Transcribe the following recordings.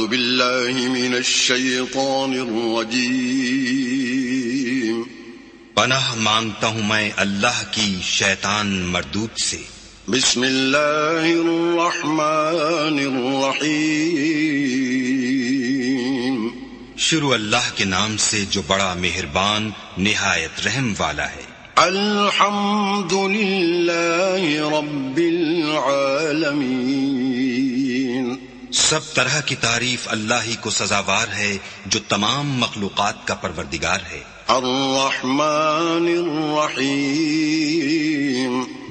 أعوذ بالله من الشيطان الرجيم پناہ مانگتا ہوں میں اللہ کی شیطان مردود سے۔ بسم اللہ الرحمن الرحیم شروع اللہ کے نام سے جو بڑا مہربان نہایت رحم والا ہے۔ الحمد للہ رب العالمین سب طرح کی تعریف اللہ ہی کو سزاوار ہے جو تمام مخلوقات کا پروردگار ہے۔ الرحمن الرحیم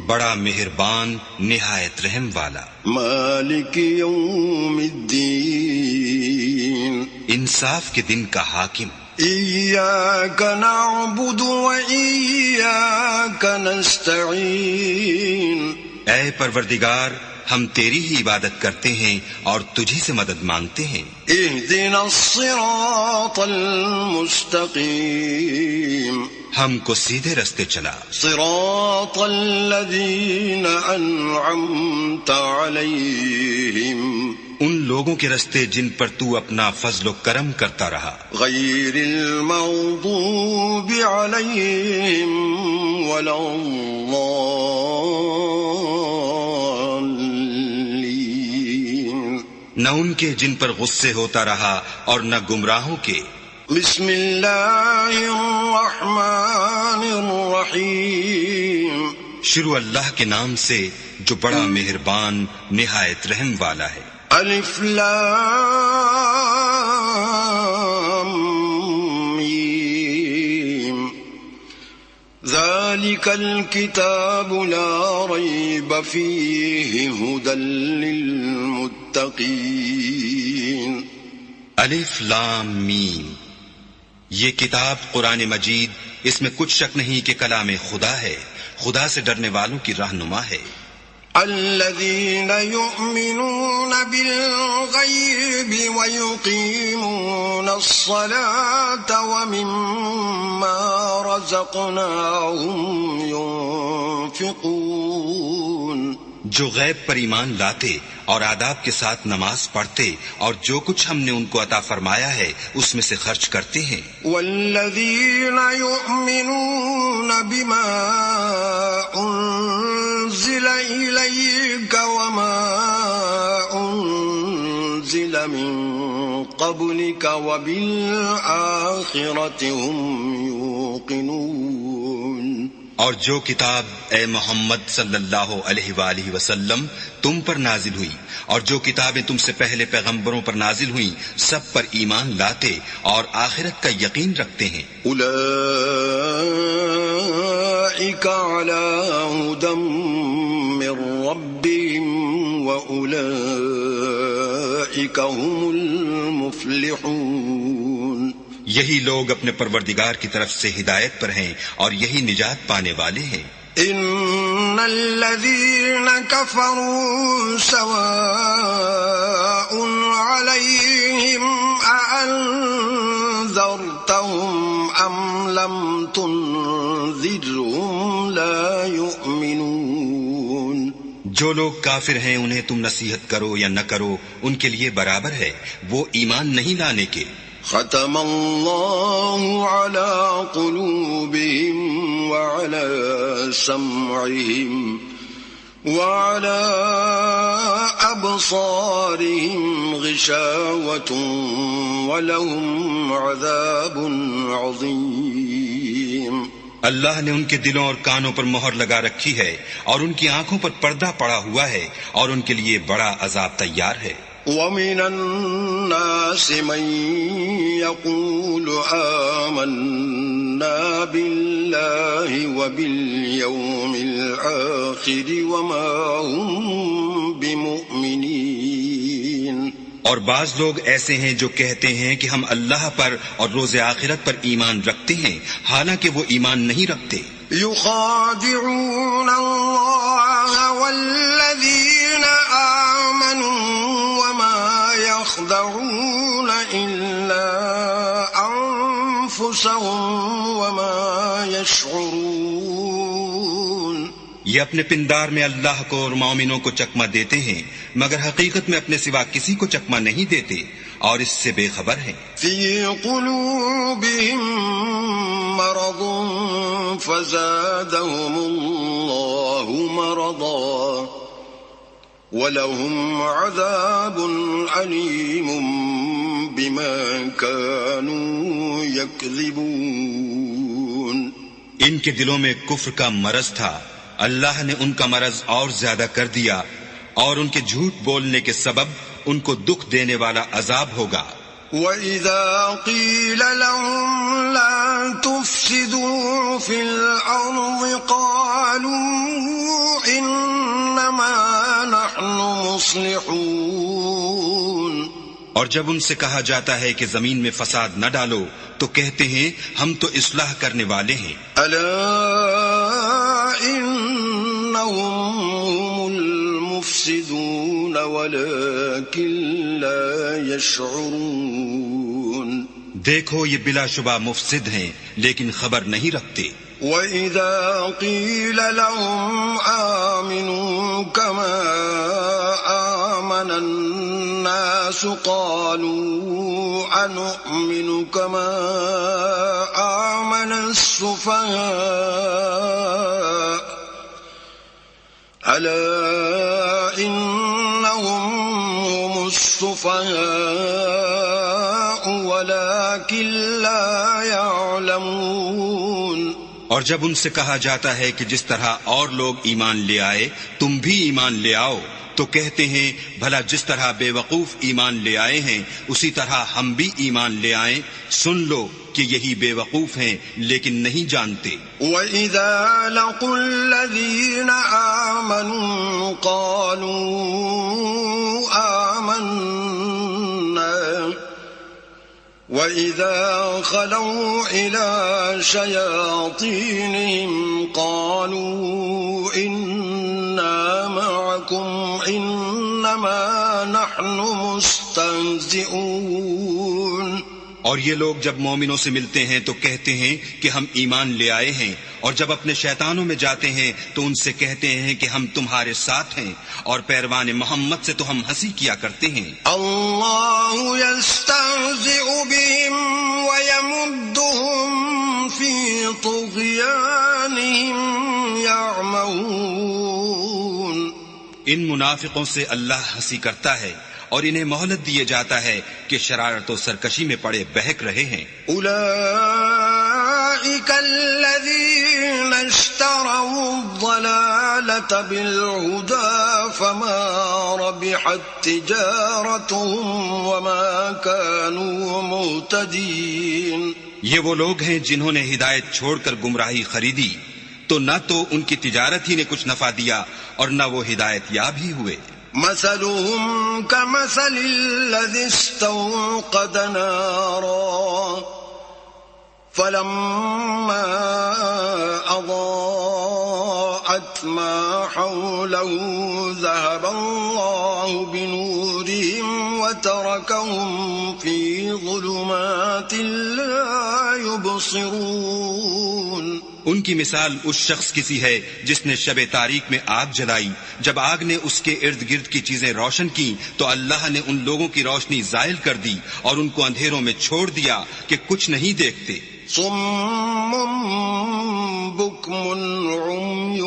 بڑا مہربان نہایت رحم والا۔ مالک یوم الدین انصاف کے دن کا حاکم۔ ایاک نعبد و ایاک نستعین اے پروردگار ہم تیری ہی عبادت کرتے ہیں اور تجھی سے مدد مانگتے ہیں۔ اہدنا الصراط المستقیم ہم کو سیدھے رستے چلا۔ صراط الذین انعمت علیہم ان لوگوں کے رستے جن پر تو اپنا فضل و کرم کرتا رہا۔ غیر المغضوب علیہم ولا الضالین نہ ان کے جن پر غصے ہوتا رہا اور نہ گمراہوں کے۔ بسم اللہ الرحمن الرحیم شروع اللہ کے نام سے جو بڑا مہربان نہایت رحم والا ہے۔ الف لام میم ذالک الکتاب لا ریب فیہ ھدی للمتقین۔ الف لام میم یہ کتاب قرآن مجید، اس میں کچھ شک نہیں کہ کلام خدا ہے، خدا سے ڈرنے والوں کی رہنما ہے۔ الذین یؤمنون بالغیب ویقیمون الصلاة ومما رزقناہم ینفقون جو غیب پر ایمان لاتے اور آداب کے ساتھ نماز پڑھتے اور جو کچھ ہم نے ان کو عطا فرمایا ہے اس میں سے خرچ کرتے ہیں۔ والذین یؤمنون بما انزل الیک وما انزل من قبلک وبالآخرۃ هم یوقنون اور جو کتاب اے محمد صلی اللہ علیہ وآلہ وسلم تم پر نازل ہوئی اور جو کتابیں تم سے پہلے پیغمبروں پر نازل ہوئیں سب پر ایمان لاتے اور آخرت کا یقین رکھتے ہیں۔ اولئک علی ھدی من ربہم واولئک هم المفلحون یہی لوگ اپنے پروردگار کی طرف سے ہدایت پر ہیں اور یہی نجات پانے والے ہیں۔ ان الذین کفروا سواء علیہم اانذرتہم ام لم تنذرہم لا یؤمنون جو لوگ کافر ہیں انہیں تم نصیحت کرو یا نہ کرو ان کے لیے برابر ہے، وہ ایمان نہیں لانے کے۔ ختم اللہ علی قلوبہم وعلی سمعہم وعلی ابصارہم غشاوۃ ولہم عذاب عظیم۔ اللہ نے ان کے دلوں اور کانوں پر مہر لگا رکھی ہے اور ان کی آنکھوں پر پردہ پڑا ہوا ہے اور ان کے لیے بڑا عذاب تیار ہے۔ وَمِنَ النَّاسِ مَن يَقُولُ آمَنَّا بِاللَّهِ وَبِالْيَوْمِ الْآخِرِ وَمَا هُمْ بِمُؤْمِنِينَ اور بعض لوگ ایسے ہیں جو کہتے ہیں کہ ہم اللہ پر اور روز آخرت پر ایمان رکھتے ہیں حالانکہ وہ ایمان نہیں رکھتے۔ يُخَادِعُونَ اللَّهَ وَالَّذِينَ آمَنُوا وَمَا يَخْدَعُونَ إِلَّا أَنفُسَهُمْ وَمَا يَشْعُرُونَ یہ اپنے پندار میں اللہ کو اور مومنوں کو چکمہ دیتے ہیں مگر حقیقت میں اپنے سوا کسی کو چکمہ نہیں دیتے اور اس سے بے خبر ہیں. في قلوبهم مرض فزادهم الله مرضا ولهم عذاب عليم بما كانوا يكذبون. ان کے دلوں میں کفر کا مرض تھا، اللہ نے ان کا مرض اور زیادہ کر دیا، اور ان کے جھوٹ بولنے کے سبب ان کو دکھ دینے والا عذاب ہوگا. وَإِذَا قِيلَ لَهُمْ لَا تُفْسِدُوا فِي الْأَرْضِ قَالُوا إِنَّمَا نَحْنُ مُصْلِحُونَ. اور جب ان سے کہا جاتا ہے کہ زمین میں فساد نہ ڈالو تو کہتے ہیں ہم تو اصلاح کرنے والے ہیں. أَلَا إِنَّهُمْ هُمُ الْمُفْسِدُونَ وَلَكِنْ لَا يَشْعُرُونَ. دیکھو یہ بلا شبہ مفسد ہیں لیکن خبر نہیں رکھتے. وَإِذَا قِيلَ لَهُمْ آمِنُوا كَمَا آمَنَ النَّاسُ قَالُوا أَنُؤْمِنُ كَمَا آمَنَ السُّفَهَاءُ أَلَا إِنَّهُمْ هُمُ السُّفَهَاءُ وَلَكِنْ لَا يَعْلَمُونَ. اور جب ان سے کہا جاتا ہے کہ جس طرح اور لوگ ایمان لے آئے تم بھی ایمان لے آؤ تو کہتے ہیں بھلا جس طرح بے وقوف ایمان لے آئے ہیں اسی طرح ہم بھی ایمان لے آئیں. سن لو کہ یہی بے وقوف ہیں لیکن نہیں جانتے. وَإِذَا لَقُوا الَّذِينَ آمَنُوا قَالُوا آمَنَّا وَإِذَا خَلَوْا إِلَى شَيَاطِينِهِمْ قَالُوا إِنَّا مَعَكُمْ إِنَّمَا نَحْنُ مُسْتَهْزِئُونَ. اور یہ لوگ جب مومنوں سے ملتے ہیں تو کہتے ہیں کہ ہم ایمان لے آئے ہیں، اور جب اپنے شیطانوں میں جاتے ہیں تو ان سے کہتے ہیں کہ ہم تمہارے ساتھ ہیں، اور پیروان محمد سے تو ہم ہنسی کیا کرتے ہیں. اللہ یستہزئ بہم ویمدہم فی طغیانہم یعمہون. ان منافقوں سے اللہ ہنسی کرتا ہے اور انہیں مہلت دیے جاتا ہے کہ شرارت و سرکشی میں پڑے بہک رہے ہیں. اولئک الذین اشتروا الضلالة بالهدى فما ربحت تجارتهم وما كانوا مهتدین. یہ وہ لوگ ہیں جنہوں نے ہدایت چھوڑ کر گمراہی خریدی تو نہ تو ان کی تجارت ہی نے کچھ نفع دیا اور نہ وہ ہدایت یاب ہی ہوئے. مثلهم كمثل الذي استوقد نارا فلما أضاءت ما حوله ذهب الله بنورهم وتركهم في ظلمات لا يبصرون. ان کی مثال اس شخص کی سی ہے جس نے شب تاریک میں آگ جلائی، جب آگ نے اس کے ارد گرد کی چیزیں روشن کی تو اللہ نے ان لوگوں کی روشنی زائل کر دی اور ان کو اندھیروں میں چھوڑ دیا کہ کچھ نہیں دیکھتے. صم بكم عمي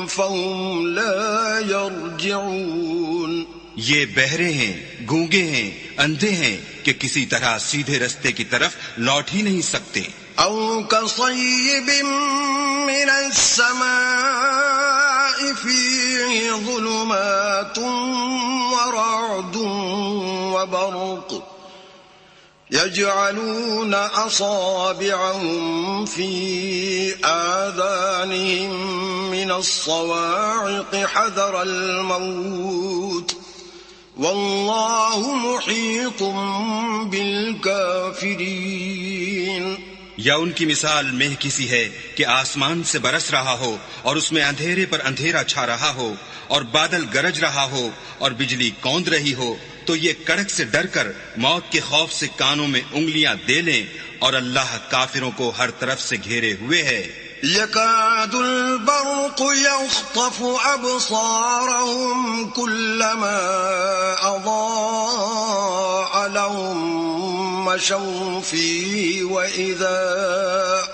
فهم لا يرجعون. یہ بہرے ہیں، گونگے ہیں، اندھے ہیں کہ کسی طرح سیدھے رستے کی طرف لوٹ ہی نہیں سکتے. أو كصيب من السماء فيه ظلمات ورعد وبرق يجعلون أصابعهم في آذانهم من الصواعق حذر الموت والله محيط بالكافرين. یا ان کی مثال مہ کسی ہے کہ آسمان سے برس رہا ہو اور اس میں اندھیرے پر اندھیرا چھا رہا ہو اور بادل گرج رہا ہو اور بجلی کوند رہی ہو تو یہ کڑک سے ڈر کر موت کے خوف سے کانوں میں انگلیاں دے لیں، اور اللہ کافروں کو ہر طرف سے گھیرے ہوئے ہے. يكاد البرق يخطف أبصارهم كلما أضاء لهم مشوا فيه وإذا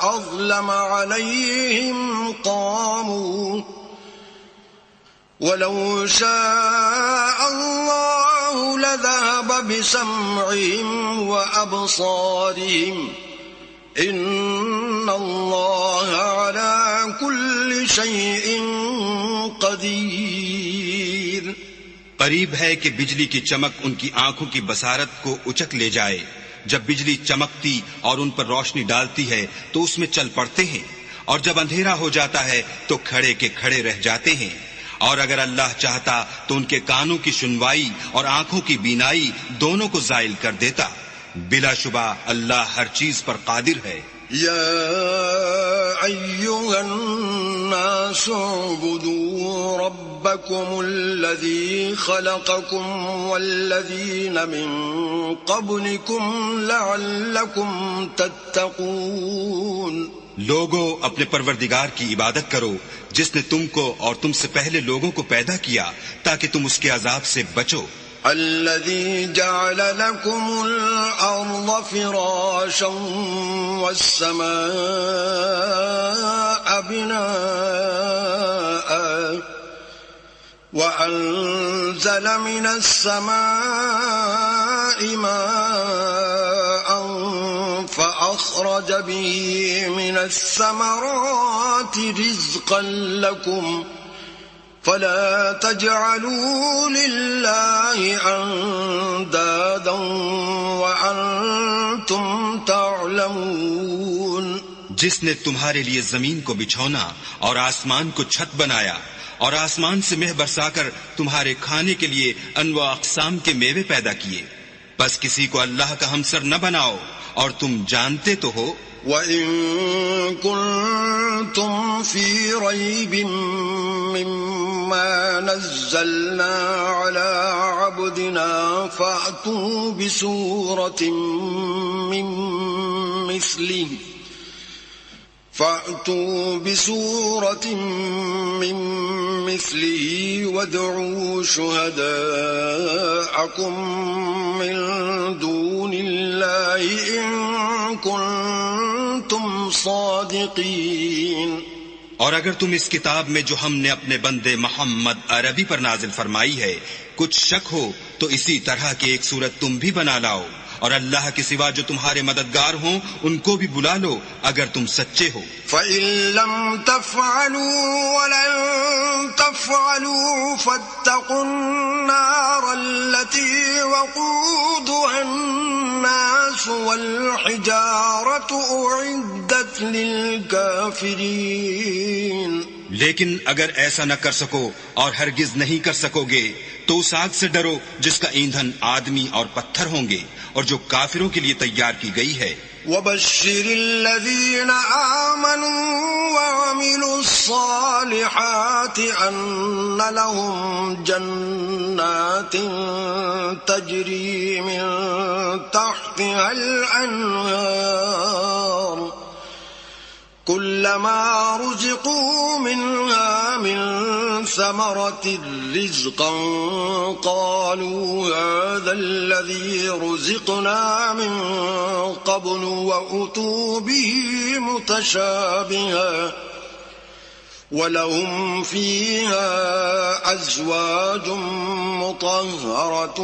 أظلم عليهم قاموا ولو شاء الله لذهب بسمعهم وأبصارهم إن الله على كل شيء قدیر. قریب ہے کہ بجلی کی چمک ان کی آنکھوں کی بصارت کو اچک لے جائے. جب بجلی چمکتی اور ان پر روشنی ڈالتی ہے تو اس میں چل پڑتے ہیں، اور جب اندھیرا ہو جاتا ہے تو کھڑے کے کھڑے رہ جاتے ہیں. اور اگر اللہ چاہتا تو ان کے کانوں کی سنوائی اور آنکھوں کی بینائی دونوں کو زائل کر دیتا. بلا شبہ اللہ ہر چیز پر قادر ہے. یا ایھا الناس اعبدوا ربکم الذی خلقکم والذین من قبلکم لعلکم تتقون. لوگوں اپنے پروردگار کی عبادت کرو جس نے تم کو اور تم سے پہلے لوگوں کو پیدا کیا تاکہ تم اس کے عذاب سے بچو. الذي جعل لكم الأرض فراشا والسماء بناء وأنزل من السماء ماء فأخرج به من الثمرات رزقا لكم فلا تجعلوا لله اندادا وانتم تعلمون. جس نے تمہارے لیے زمین کو بچھونا اور آسمان کو چھت بنایا اور آسمان سے مہ برسا کر تمہارے کھانے کے لیے انواع اقسام کے میوے پیدا کیے، بس کسی کو اللہ کا ہمسر نہ بناؤ اور تم جانتے تو ہو. وَإِن كُنتُمْ فِي رَيْبٍ مِّمَّا نَزَّلْنَا عَلَىٰ عَبْدِنَا فَأْتُوا بِسُورَةٍ مِّن مِّثْلِهِ وَادْعُوا شُهَدَاءَكُم مِّن دُونِ اللَّهِ إِن كُنتُمْ صَادِقِينَ. اور اگر تم اس کتاب میں جو ہم نے اپنے بندے محمد عربی پر نازل فرمائی ہے کچھ شک ہو تو اسی طرح کی ایک صورت تم بھی بنا لاؤ، اور اللہ کے سوا جو تمہارے مددگار ہوں ان کو بھی بلا لو اگر تم سچے ہو. فَإِن لَّمْ تَفْعَلُوا وَلَن تَفْعَلُوا فَاتَّقُوا النَّارَ الَّتِي وَقُودُهَا النَّاسُ وَالْحِجَارَةُ أُعِدَّتْ لِلْكَافِرِينَ. لیکن اگر ایسا نہ کر سکو اور ہرگز نہیں کر سکو گے تو اس آگ سے ڈرو جس کا ایندھن آدمی اور پتھر ہوں گے اور جو کافروں کے لیے تیار کی گئی ہے. وَبَشِّرِ الَّذِينَ آمَنُوا وَعَمِلُوا الصَّالِحَاتِ أَنَّ لَهُمْ جَنَّاتٍ تَجْرِي مِن تَحْتِهَا الْأَنْهَارُ كُلَّمَا رُزِقُوا مِنْهَا مِن ثَمَرَةٍ رِزْقًا قَالُوا هَذَا الَّذِي رُزِقْنَا مِن قَبْلُ وَأُتُوا بِهِ مُتَشَابِهًا وَلَهُمْ فِيهَا أَزْوَاجٌ مُطَهَّرَةٌ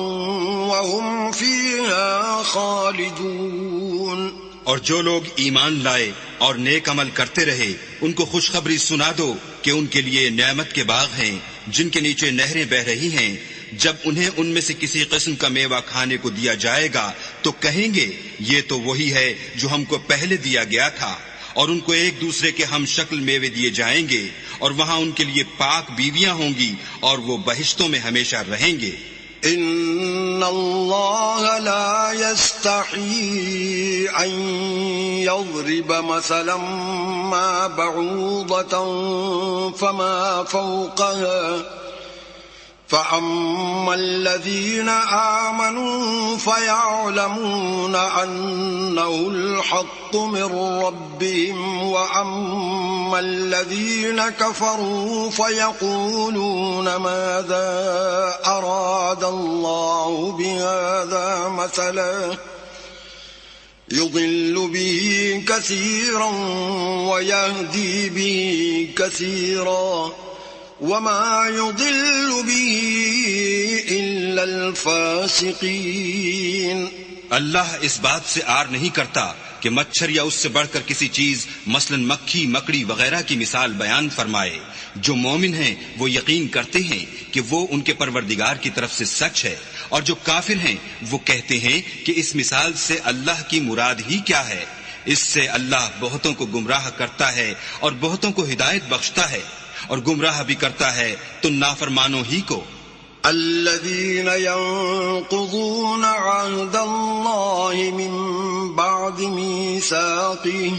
وَهُمْ فِيهَا خَالِدُونَ. اور جو لوگ ایمان لائے اور نیک عمل کرتے رہے ان کو خوشخبری سنا دو کہ ان کے لیے نعمت کے باغ ہیں جن کے نیچے نہریں بہ رہی ہیں. جب انہیں ان میں سے کسی قسم کا میوہ کھانے کو دیا جائے گا تو کہیں گے یہ تو وہی ہے جو ہم کو پہلے دیا گیا تھا، اور ان کو ایک دوسرے کے ہم شکل میوے دیے جائیں گے، اور وہاں ان کے لیے پاک بیویاں ہوں گی اور وہ بہشتوں میں ہمیشہ رہیں گے. ان اللہ لا يستحی ان يضرب مثلا ما بعوضة فما فوقها فأما الذين آمنوا فيعلمون أنه الحق من ربهم وأما أما الذين كفروا فيقولون ماذا أراد الله بهذا مثلا يضل به كثيرا ويهدي به كثيرا وما يضل به إلا الفاسقين. اللہ اس بات سے آر نہیں کرتا کہ مچھر یا اس سے بڑھ کر کسی چیز مثلا مکھی مکڑی وغیرہ کی مثال بیان فرمائے. جو مومن ہیں وہ یقین کرتے ہیں کہ وہ ان کے پروردگار کی طرف سے سچ ہے، اور جو کافر ہیں وہ کہتے ہیں کہ اس مثال سے اللہ کی مراد ہی کیا ہے. اس سے اللہ بہتوں کو گمراہ کرتا ہے اور بہتوں کو ہدایت بخشتا ہے، اور گمراہ بھی کرتا ہے تو نافرمانوں ہی کو. الذين ينقضون عهد الله من بعد ميثاقه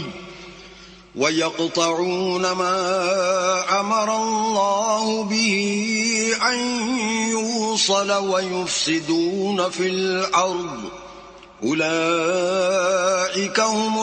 ويقطعون ما أمر الله به أن يوصل ويفسدون في الأرض أولئك هم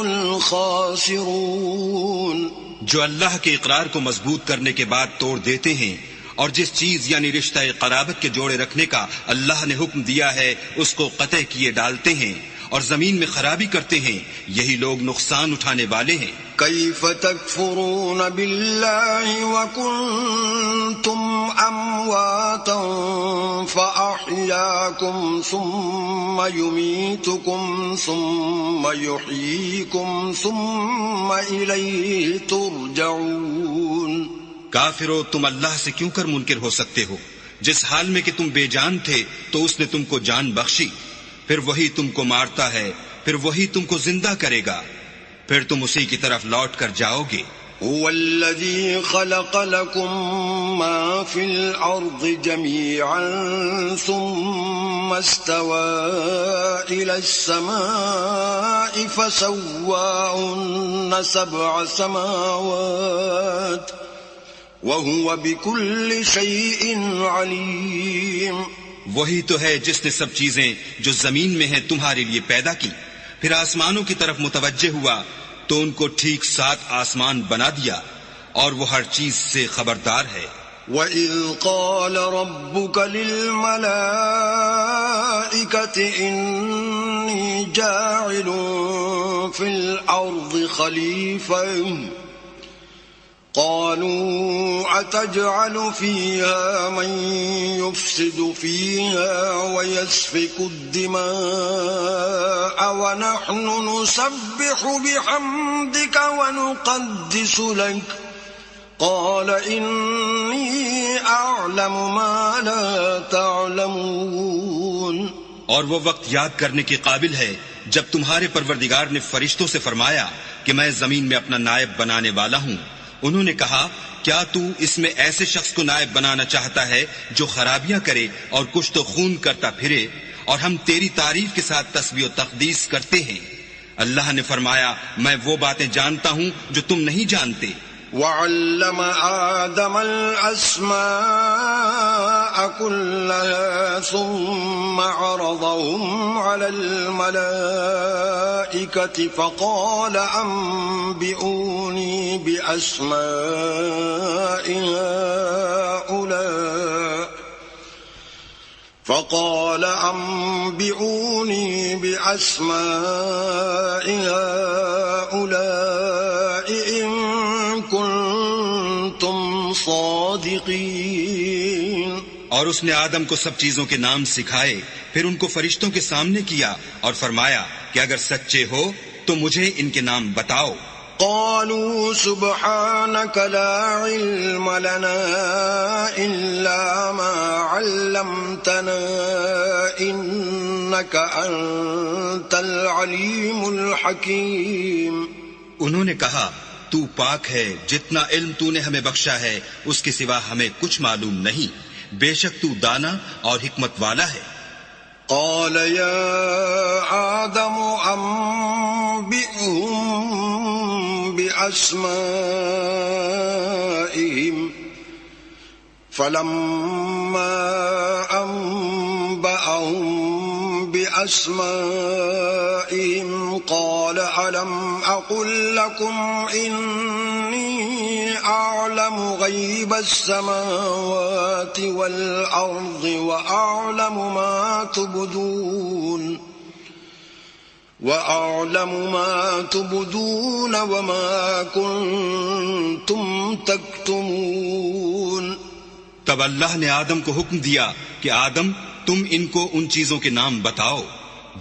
الخاسرون. جو اللہ کے اقرار کو مضبوط کرنے کے بعد توڑ دیتے ہیں اور جس چیز یعنی رشتہ قرابت کے جوڑے رکھنے کا اللہ نے حکم دیا ہے اس کو قطع کیے ڈالتے ہیں اور زمین میں خرابی کرتے ہیں، یہی لوگ نقصان اٹھانے والے ہیں. کیف تکفرون باللہ وکنتم امواتا فاحیاکم ثم یمیتکم ثم یحییکم ثم الیہ ترجعون. کافرو، تم اللہ سے کیوں کر منکر ہو سکتے ہو؟ جس حال میں کہ تم بے جان تھے تو اس نے تم کو جان بخشی، پھر وہی تم کو مارتا ہے، پھر وہی تم کو زندہ کرے گا، پھر تم اسی کی طرف لوٹ کر جاؤ گے. هو الذي خلق لكم ما في الأرض جميعا ثم استوى إلى السماء فسواهن 7 سماوات وَهُوَ بِكُلِّ شَيْءٍ عَلِيمٌ. وہی تو ہے جس نے سب چیزیں جو زمین میں ہیں تمہارے لیے پیدا کی، پھر آسمانوں کی طرف متوجہ ہوا تو ان کو ٹھیک 7 آسمان بنا دیا، اور وہ ہر چیز سے خبردار ہے. وَإِذْ قَالَ رَبُّكَ لِلْمَلَائِكَةِ إِنِّي جَاعِلٌ فِي الْأَرْضِ خَلِيفَةً قالوا أتجعل فيها من يفسد فيها ويسفك الدماء ونحن نسبح بحمدك ونقدس لك قال إني أعلم ما لا تعلمون. اور وہ وقت یاد کرنے کے قابل ہے جب تمہارے پروردگار نے فرشتوں سے فرمایا کہ میں زمین میں اپنا نائب بنانے والا ہوں. انہوں نے کہا کیا تو اس میں ایسے شخص کو نائب بنانا چاہتا ہے جو خرابیاں کرے اور کچھ تو خون کرتا پھرے، اور ہم تیری تعریف کے ساتھ تسبیح و تقدیس کرتے ہیں. اللہ نے فرمایا میں وہ باتیں جانتا ہوں جو تم نہیں جانتے. وَعَلَّمَ آدَمَ الْأَسْمَاءَ كُلَّهَا ثُمَّ عَرَضَهُمْ عَلَى الْمَلَائِكَةِ فَقَالَ أَنبِئُونِي بِأَسْمَاءِ هَؤُلَاءِ إِن كُنتُمْ صَادِقِينَ. اور اس نے آدم کو سب چیزوں کے نام سکھائے، پھر ان کو فرشتوں کے سامنے کیا اور فرمایا کہ اگر سچے ہو تو مجھے ان کے نام بتاؤ. قالوا سبحانك لا علم لنا إلا ما علمتنا إنك أنت العليم الحكيم. انہوں نے کہا تو پاک ہے، جتنا علم تو نے ہمیں بخشا ہے اس کے سوا ہمیں کچھ معلوم نہیں، بے شک تو دانا اور حکمت والا ہے. قال يا آدم أنبئهم بأسمائهم فلما أنبأهم بأسمائهم بأسمائهم قال ألم أقل لكم إني أعلم غيب السماوات والأرض وأعلم ما تبدون وما كنتم تكتمون. تب اللہ نے آدم کو حکم دیا کہ آدم تم ان کو ان چیزوں کے نام بتاؤ.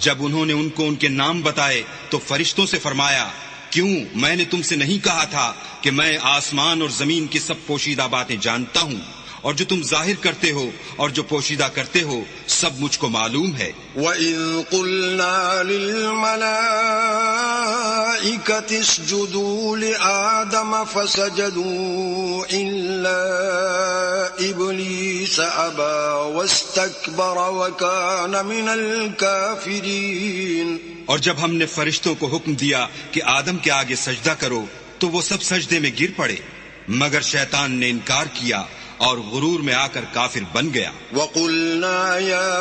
جب انہوں نے ان کو ان کے نام بتائے تو فرشتوں سے فرمایا کیوں میں نے تم سے نہیں کہا تھا کہ میں آسمان اور زمین کی سب پوشیدہ باتیں جانتا ہوں، اور جو تم ظاہر کرتے ہو اور جو پوشیدہ کرتے ہو سب مجھ کو معلوم ہے. وَإِذْ قُلْنَا لِلْمَلَائِكَةِ اسْجُدُوا لِآدَمَ فَسَجَدُوا إِلَّا إِبْلِيسَ أَبَى وَاسْتَكْبَرَ وَكَانَ مِنَ الْكَافِرِينَ. اور جب ہم نے فرشتوں کو حکم دیا کہ آدم کے آگے سجدہ کرو تو وہ سب سجدے میں گر پڑے، مگر شیطان نے انکار کیا اور غرور میں آ کر کافر بن گیا. وَقُلْنَا يَا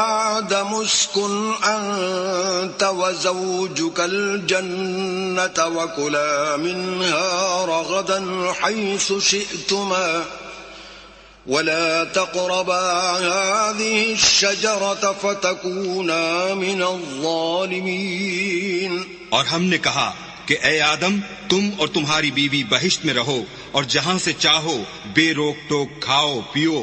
آدَمُ اسْكُنْ أَنْتَ وَزَوْجُكَ الْجَنَّةَ وَكُلَا مِنْهَا رَغَدًا حَيْثُ شِئْتُمَا وَلَا تَقْرَبَا هَذِهِ الشَّجَرَةَ فَتَكُونَا مِنَ الظَّالِمِينَ. اور ہم نے کہا کہ اے آدم تم اور تمہاری بیوی بہشت میں رہو اور جہاں سے چاہو بے روک ٹوک کھاؤ پیو،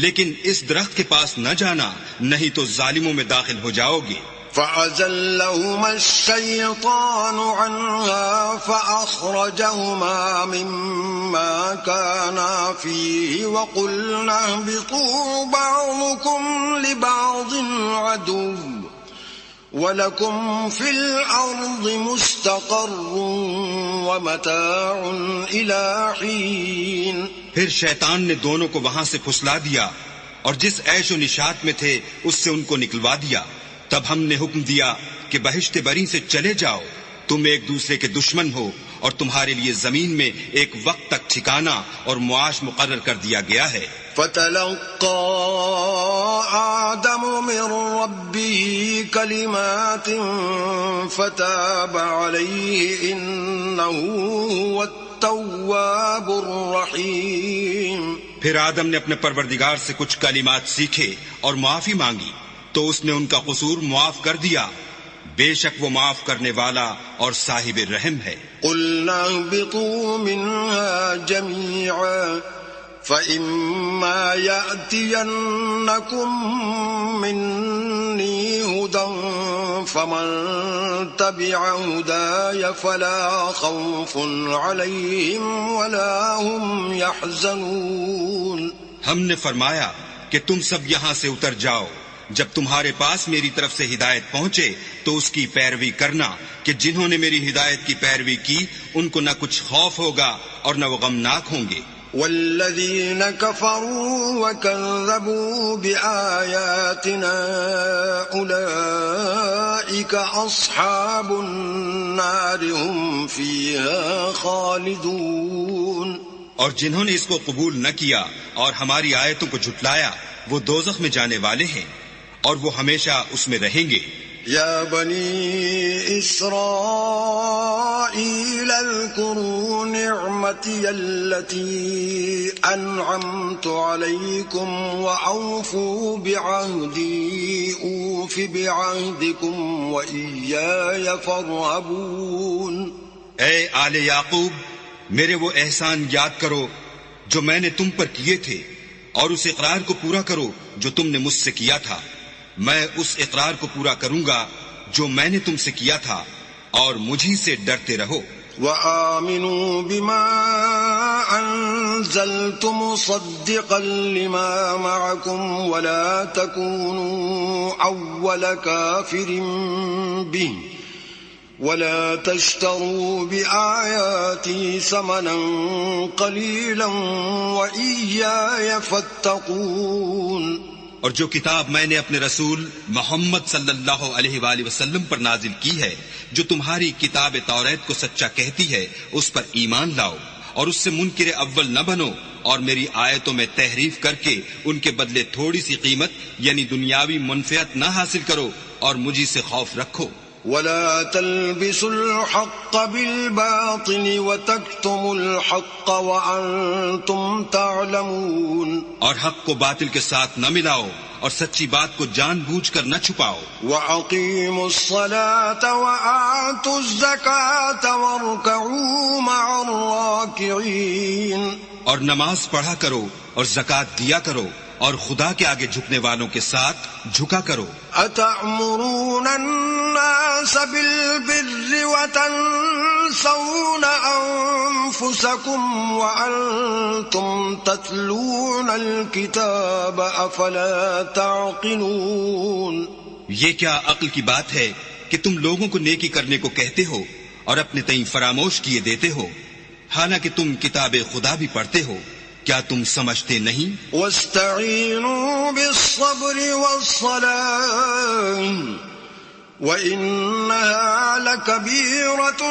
لیکن اس درخت کے پاس نہ جانا نہیں تو ظالموں میں داخل ہو جاؤ گے. فَأَزَلَّهُمَا الشَّيْطَانُ عَنْهَا فَأَخْرَجَهُمَا مِمَّا كَانَا فِيهِ وَقُلْنَا اهْبِطُوا بَعْضُكُمْ لِبَعْضٍ عَدُوٌّ وَلَكُمْ فِي الْأَرْضِ مُسْتَقَرٌّ وَمَتَاعٌ إِلَىٰ حِينٍ. پھر شیطان نے دونوں کو وہاں سے پھسلا دیا اور جس عیش و نشاط میں تھے اس سے ان کو نکلوا دیا. تب ہم نے حکم دیا کہ بہشت بری سے چلے جاؤ، تم ایک دوسرے کے دشمن ہو اور تمہارے لیے زمین میں ایک وقت تک ٹھکانہ اور معاش مقرر کر دیا گیا ہے. فَتَلَقَّى آدَمُ مِن رَّبِّهِ كَلِمَاتٍ فَتَابَ عَلَيْهِ إِنَّهُ هُوَ التَّوَّابُ الرَّحِيمُ. پھر آدم نے اپنے پروردگار سے کچھ کلمات سیکھے اور معافی مانگی تو اس نے ان کا قصور معاف کر دیا، بے شک وہ معاف کرنے والا اور صاحب رحم ہے. قُلْنَا اهْبِطُوا مِنْهَا جَمِيعًا فَإِمَّا يَأْتِيَنَّكُم مِّنِّي هُدًى فَمَن تَبِعَ هُدَايَ فَلَا خَوْفٌ عَلَيْهِمْ وَلَا هُمْ يَحْزَنُونَ. ہم نے فرمایا کہ تم سب یہاں سے اتر جاؤ، جب تمہارے پاس میری طرف سے ہدایت پہنچے تو اس کی پیروی کرنا کہ جنہوں نے میری ہدایت کی پیروی کی ان کو نہ کچھ خوف ہوگا اور نہ وہ غمناک ہوں گے. والذین کفروا وکذبوا بآیاتنا اولئک اصحاب النار هم فیہا خالدون. اور جنہوں نے اس کو قبول نہ کیا اور ہماری آیتوں کو جھٹلایا وہ دوزخ میں جانے والے ہیں اور وہ ہمیشہ اس میں رہیں گے. یا بنی اسرائیل اذکروا نعمتی التي انعمت علیکم واوفوا بعہدی اوف بعہدکم وإیای فارہبون. اے آل یعقوب میرے وہ احسان یاد کرو جو میں نے تم پر کیے تھے اور اس اقرار کو پورا کرو جو تم نے مجھ سے کیا تھا. میں اس اقرار کو پورا کروں گا جو میں نے تم سے کیا تھا اور مجھی سے ڈرتے رہو. وَآمِنُوا بِمَا أَنزَلْتُ مُصَدِّقًا لِمَا مَعَكُمْ وَلَا تَكُونُوا أَوَّلَ كَافِرٍ بِهِ وَلَا تَشْتَرُوا بِآيَاتِي ثَمَنًا قَلِيلًا وَإِيَّايَ فَاتَّقُونِ. اور جو کتاب میں نے اپنے رسول محمد صلی اللہ علیہ وآلہ وسلم پر نازل کی ہے، جو تمہاری کتاب توریت کو سچا کہتی ہے، اس پر ایمان لاؤ اور اس سے منکر اول نہ بنو اور میری آیتوں میں تحریف کر کے ان کے بدلے تھوڑی سی قیمت یعنی دنیاوی منفعت نہ حاصل کرو اور مجھی سے خوف رکھو. ولا تلبسوا الحق بالباطل وتكتموا الحق وأنتم تعلمون. اور حق کو باطل کے ساتھ نہ ملاؤ اور سچی بات کو جان بوجھ کر نہ چھپاؤ. وأقيموا الصلاة وآتوا الزكاة واركعوا مع الراكعين. اور نماز پڑھا کرو اور زکوٰۃ دیا کرو اور خدا کے آگے جھکنے والوں کے ساتھ جھکا کرو. أتأمرون الناس بالبر وتنسون أنفسكم وأنتم تتلون الكتاب أفلا تعقلون. یہ کیا عقل کی بات ہے کہ تم لوگوں کو نیکی کرنے کو کہتے ہو اور اپنے تئیں فراموش کیے دیتے ہو، حالانکہ تم کتاب خدا بھی پڑھتے ہو. کیا تم سمجھتے نہیں؟ واستعینوا بالصبر والصلاة وإنها لكبيرة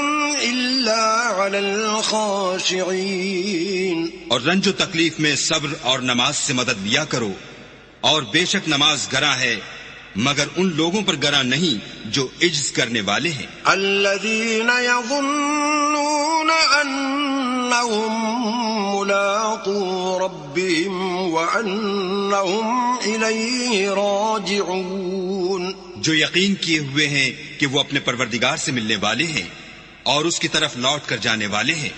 إلا على الخاشعين. اور رنج و تکلیف میں صبر اور نماز سے مدد لیا کرو، اور بے شک نماز گراں ہے مگر ان لوگوں پر گراں نہیں جو عجز کرنے والے ہیں. الذين يظنون أنهم ملاقو ربهم وأنهم إليه راجعون. جو یقین کیے ہوئے ہیں کہ وہ اپنے پروردگار سے ملنے والے ہیں اور اس کی طرف لوٹ کر جانے والے ہیں.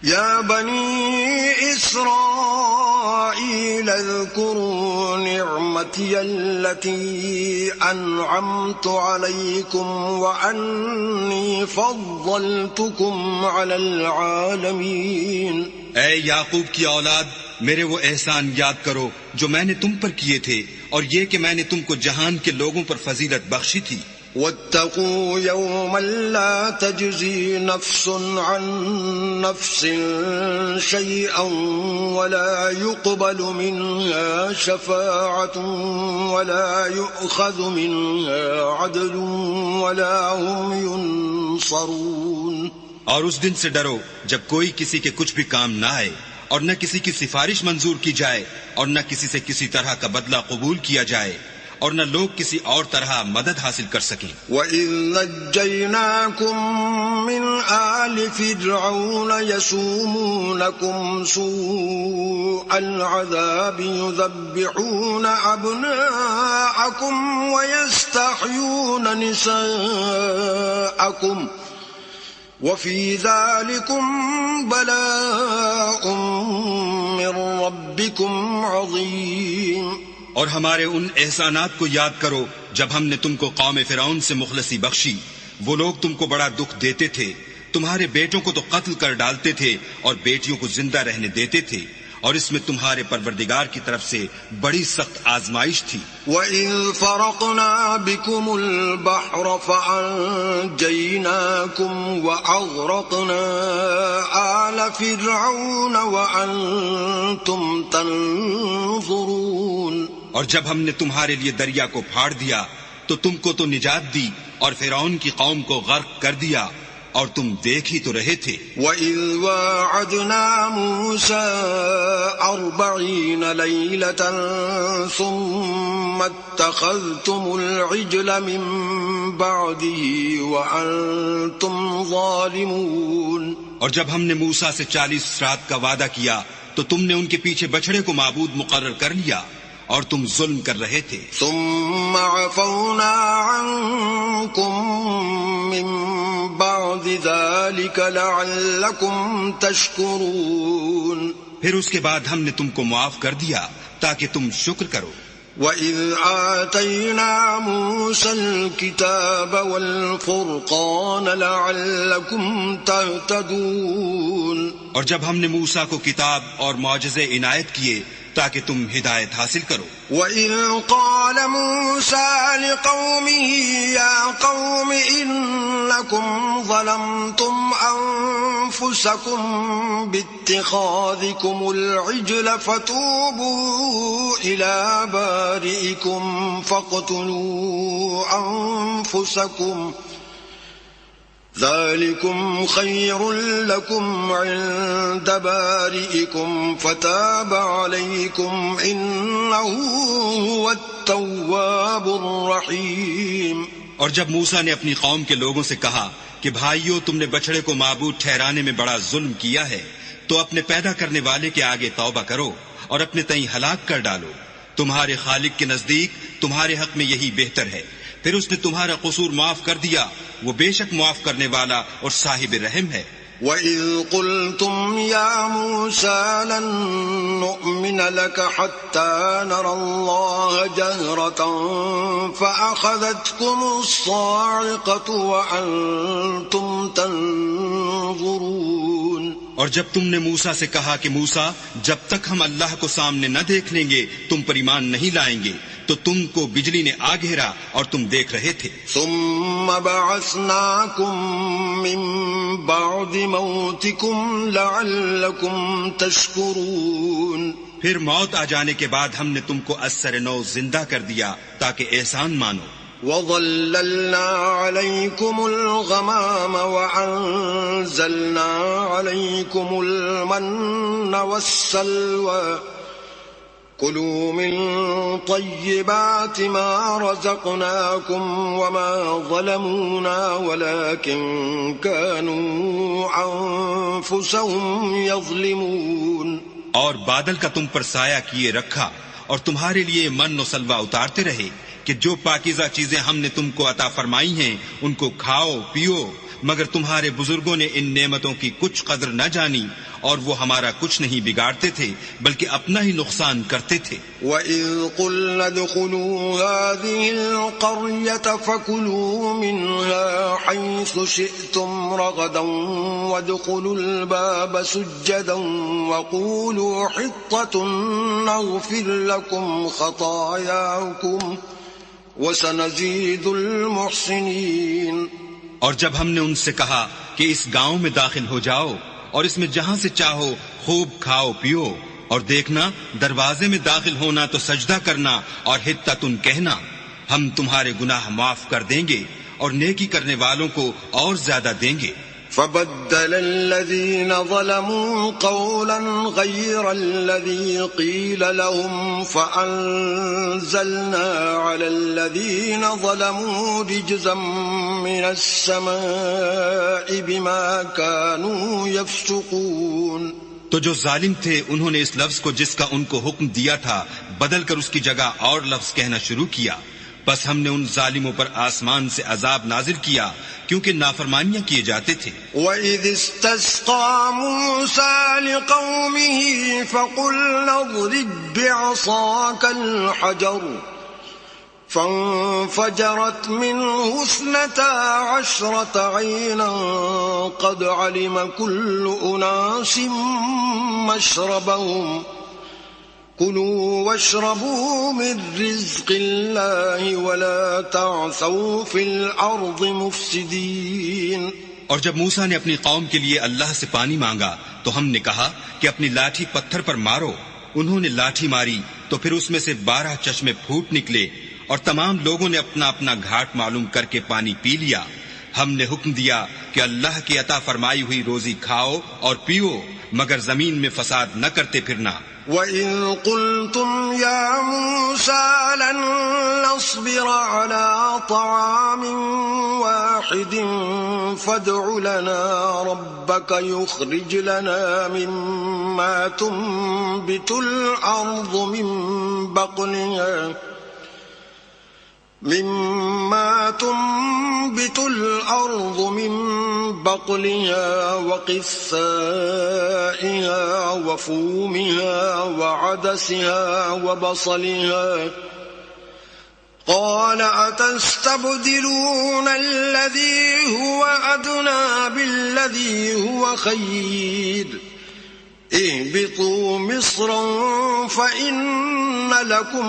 يا بني إسرائيل اذكروا نعمتي التي أنعمت عليكم وأني فضلتكم على العالمين. اے یعقوب کی اولاد، میرے وہ احسان یاد کرو جو میں نے تم پر کیے تھے، اور یہ کہ میں نے تم کو جہان کے لوگوں پر فضیلت بخشی تھی. واتقوا يوما لا تجزي نفس عن نفس شيئا ولا يقبل منها شفاعة ولا يؤخذ منها عدل ولا هم ينصرون. اور اس دن سے ڈرو جب کوئی کسی کے کچھ بھی کام نہ آئے، اور نہ کسی کی سفارش منظور کی جائے، اور نہ کسی سے کسی طرح کا بدلہ قبول کیا جائے، اور نہ لوگ کسی اور طرح مدد حاصل کر سکیں. وَإِذْ نَجَّيْنَاكُمْ مِنْ آلِ فِرْعَوْنَ يَسُومُونَكُمْ سُوءَ الْعَذَابِ يُذَبِّحُونَ أَبْنَاءَكُمْ وَيَسْتَحْيُونَ نِسَاءَكُمْ وَفِي ذَلِكُمْ بَلَاءٌ مِّن رَّبِّكُمْ عَظِيمٌ. اور ہمارے ان احسانات کو یاد کرو جب ہم نے تم کو قوم فرعون سے مخلصی بخشی. وہ لوگ تم کو بڑا دکھ دیتے تھے، تمہارے بیٹوں کو تو قتل کر ڈالتے تھے اور بیٹیوں کو زندہ رہنے دیتے تھے، اور اس میں تمہارے پروردگار کی طرف سے بڑی سخت آزمائش تھی. وَإِذْ فَرَقْنَا بِكُمُ الْبَحْرَ فَأَنْجَيْنَاكُمْ وَأَغْرَقْنَا آلَ فِرْعَوْنَ وَأَنْتُمْ تَنْظُرُونَ. اور جب ہم نے تمہارے لیے دریا کو پھاڑ دیا تو تم کو تو نجات دی، اور فرعون کی قوم کو غرق کر دیا اور تم دیکھ ہی تو رہے تھے. وَإِذْ وَاعَدْنَا مُوسَىٰ 40 لَيْلَةً ثُمَّ اتَّخَذْتُمُ الْعِجْلَ مِن بَعْدِهِ وَأَنْتُمْ ظَالِمُونَ. اور جب ہم نے موسیٰ سے 40 رات کا وعدہ کیا تو تم نے ان کے پیچھے بچڑے کو معبود مقرر کر لیا اور تم ظلم کر رہے تھے. ثم عفونا عنكم من بعد ذلك لعلكم تشكرون. پھر اس کے بعد ہم نے تم کو معاف کر دیا تاکہ تم شکر کرو. وَإِذْ آتَيْنَا مُوسَى الْكِتَابَ وَالْفُرْقَانَ لَعَلَّكُمْ تَهْتَدُونَ. اور جب ہم نے موسیٰ کو کتاب اور معجزے عنایت کیے تاکہ تم ہدایت حاصل کرو. وَإِذْ قَالَ مُوسَى لِقَوْمِهِ يَا قَوْمِ إِنَّكُمْ ظَلَمْتُمْ أَنفُسَكُمْ بِاتِّخَاذِكُمُ الْعِجْلَ فَتُوبُوا إِلَى بَارِئِكُمْ فَاقْتُلُوا أَنفُسَكُمْ ذلكم خير لكم عند بارئكم فتاب عليكم إنه هو التواب الرحیم۔ اور جب موسیٰ نے اپنی قوم کے لوگوں سے کہا کہ بھائیو، تم نے بچڑے کو معبود ٹھہرانے میں بڑا ظلم کیا ہے، تو اپنے پیدا کرنے والے کے آگے توبہ کرو اور اپنے تئیں ہلاک کر ڈالو۔ تمہارے خالق کے نزدیک تمہارے حق میں یہی بہتر ہے۔ پھر اس نے تمہارا قصور معاف کر دیا، وہ بے شک معاف کرنے والا اور صاحب رحم ہے۔ وَإِذْ قُلْتُمْ يَا مُوسَىٰ لَن نُّؤْمِنَ لَكَ حَتَّىٰ نَرَى اللَّهَ جَهْرَةً فَأَخَذَتْكُمُ الصَّاعِقَةُ وَأَنتُمْ تَنظُرُونَ۔ اور جب تم نے موسیٰ سے کہا کہ موسیٰ، جب تک ہم اللہ کو سامنے نہ دیکھ لیں گے تم پر ایمان نہیں لائیں گے، تو تم کو بجلی نے آ گھیرا اور تم دیکھ رہے تھے۔ ثم بعثناكم من بعد موتكم لعلكم تشكرون۔ پھر موت آ جانے کے بعد ہم نے تم کو از سر نو زندہ کر دیا تاکہ احسان مانو۔ وَظَلَّلْنَا عَلَيْكُمُ الْغَمَامَ وَأَنزَلْنَا عَلَيْكُمُ الْمَنَّ وَالسَّلْوَىٰ كُلُوا مِن طَيِّبَاتِ مَا رَزَقْنَاكُمْ وَمَا ظَلَمُونَا وَلَٰكِن كَانُوا أَنفُسَهُمْ يَظْلِمُونَ۔ اور بادل کا تم پر سایہ کیے رکھا اور تمہارے لیے من و سلوہ اتارتے رہے کہ جو پاکیزہ چیزیں ہم نے تم کو عطا فرمائی ہیں ان کو کھاؤ پیو، مگر تمہارے بزرگوں نے ان نعمتوں کی کچھ قدر نہ جانی اور وہ ہمارا کچھ نہیں بگاڑتے تھے بلکہ اپنا ہی نقصان کرتے تھے۔ وَإِذْ قُلْنَا ادْخُلُوا هَٰذِهِ الْقَرْيَةَ فَكُلُوا مِنْهَا حَيْثُ شِئْتُمْ رَغَدًا وَادْخُلُوا الْبَابَ سُجَّدًا وَقُولُوا حِطَّةٌ نَغْفِرْ لَكُمْ خَطَايَاكُمْ وَسَنَزِيدُ الْمُحْسِنِينَ۔ اور جب ہم نے ان سے کہا کہ اس گاؤں میں داخل ہو جاؤ اور اس میں جہاں سے چاہو خوب کھاؤ پیو، اور دیکھنا دروازے میں داخل ہونا تو سجدہ کرنا اور حطۃ کہنا، ہم تمہارے گناہ معاف کر دیں گے اور نیکی کرنے والوں کو اور زیادہ دیں گے۔ فَبَدَّلَ الَّذِينَ ظَلَمُوا قَوْلًا غَيْرَ الَّذِي قِيلَ لَهُمْ فَأَنزَلْنَا عَلَى الَّذِينَ ظَلَمُوا رِجْزًا مِّنَ السَّمَاءِ بِمَا كَانُوا يَفْسُقُونَ۔ تو جو ظالم تھے انہوں نے اس لفظ کو جس کا ان کو حکم دیا تھا بدل کر اس کی جگہ اور لفظ کہنا شروع کیا، بس ہم نے ان ظالموں پر آسمان سے عذاب نازل کیا کیونکہ نافرمانیاں کیے جاتے تھے۔ وَإِذِ اسْتَسْقَىٰ مُوسَىٰ لِقَوْمِهِ فَقُلْنَا اضْرِب بِّعَصَاكَ الْحَجَرَ فَانفَجَرَتْ مِنْهُ 12 عَيْنًا قَدْ عَلِمَ كُلُّ أُنَاسٍ مَّشْرَبَهُمْ كُلُوا وَاشْرَبُوا مِن رِّزْقِ اللَّهِ وَلَا تَعْثَوْا فِي الْأَرْضِ مُفْسِدِينَ۔ اور جب موسیٰ نے اپنی قوم کے لیے اللہ سے پانی مانگا تو ہم نے کہا کہ اپنی لاٹھی پتھر پر مارو۔ انہوں نے لاٹھی ماری تو پھر اس میں سے 12 چشمے پھوٹ نکلے اور تمام لوگوں نے اپنا اپنا گھاٹ معلوم کر کے پانی پی لیا۔ ہم نے حکم دیا کہ اللہ کی عطا فرمائی ہوئی روزی کھاؤ اور پیو، مگر زمین میں فساد نہ کرتے پھرنا۔ وَإِذْ قُلْتُمْ يَا مُوسَىٰ لَن نَّصْبِرَ عَلَىٰ طَعَامٍ وَاحِدٍ فَادْعُ لَنَا رَبَّكَ يُخْرِجْ لَنَا مِمَّا تُنبِتُ الْأَرْضُ مِن بَقْلِهَا وَقِثَّائِهَا وَفُومِهَا وَعَدَسِهَا وَبَصَلِهَا قَالَ أَتَسْتَبْدِلُونَ الَّذِي هُوَ أَدْنَىٰ بِالَّذِي هُوَ خَيْرٌ اهْبِطُوا مِصْرًا فَإِنَّ لَكُم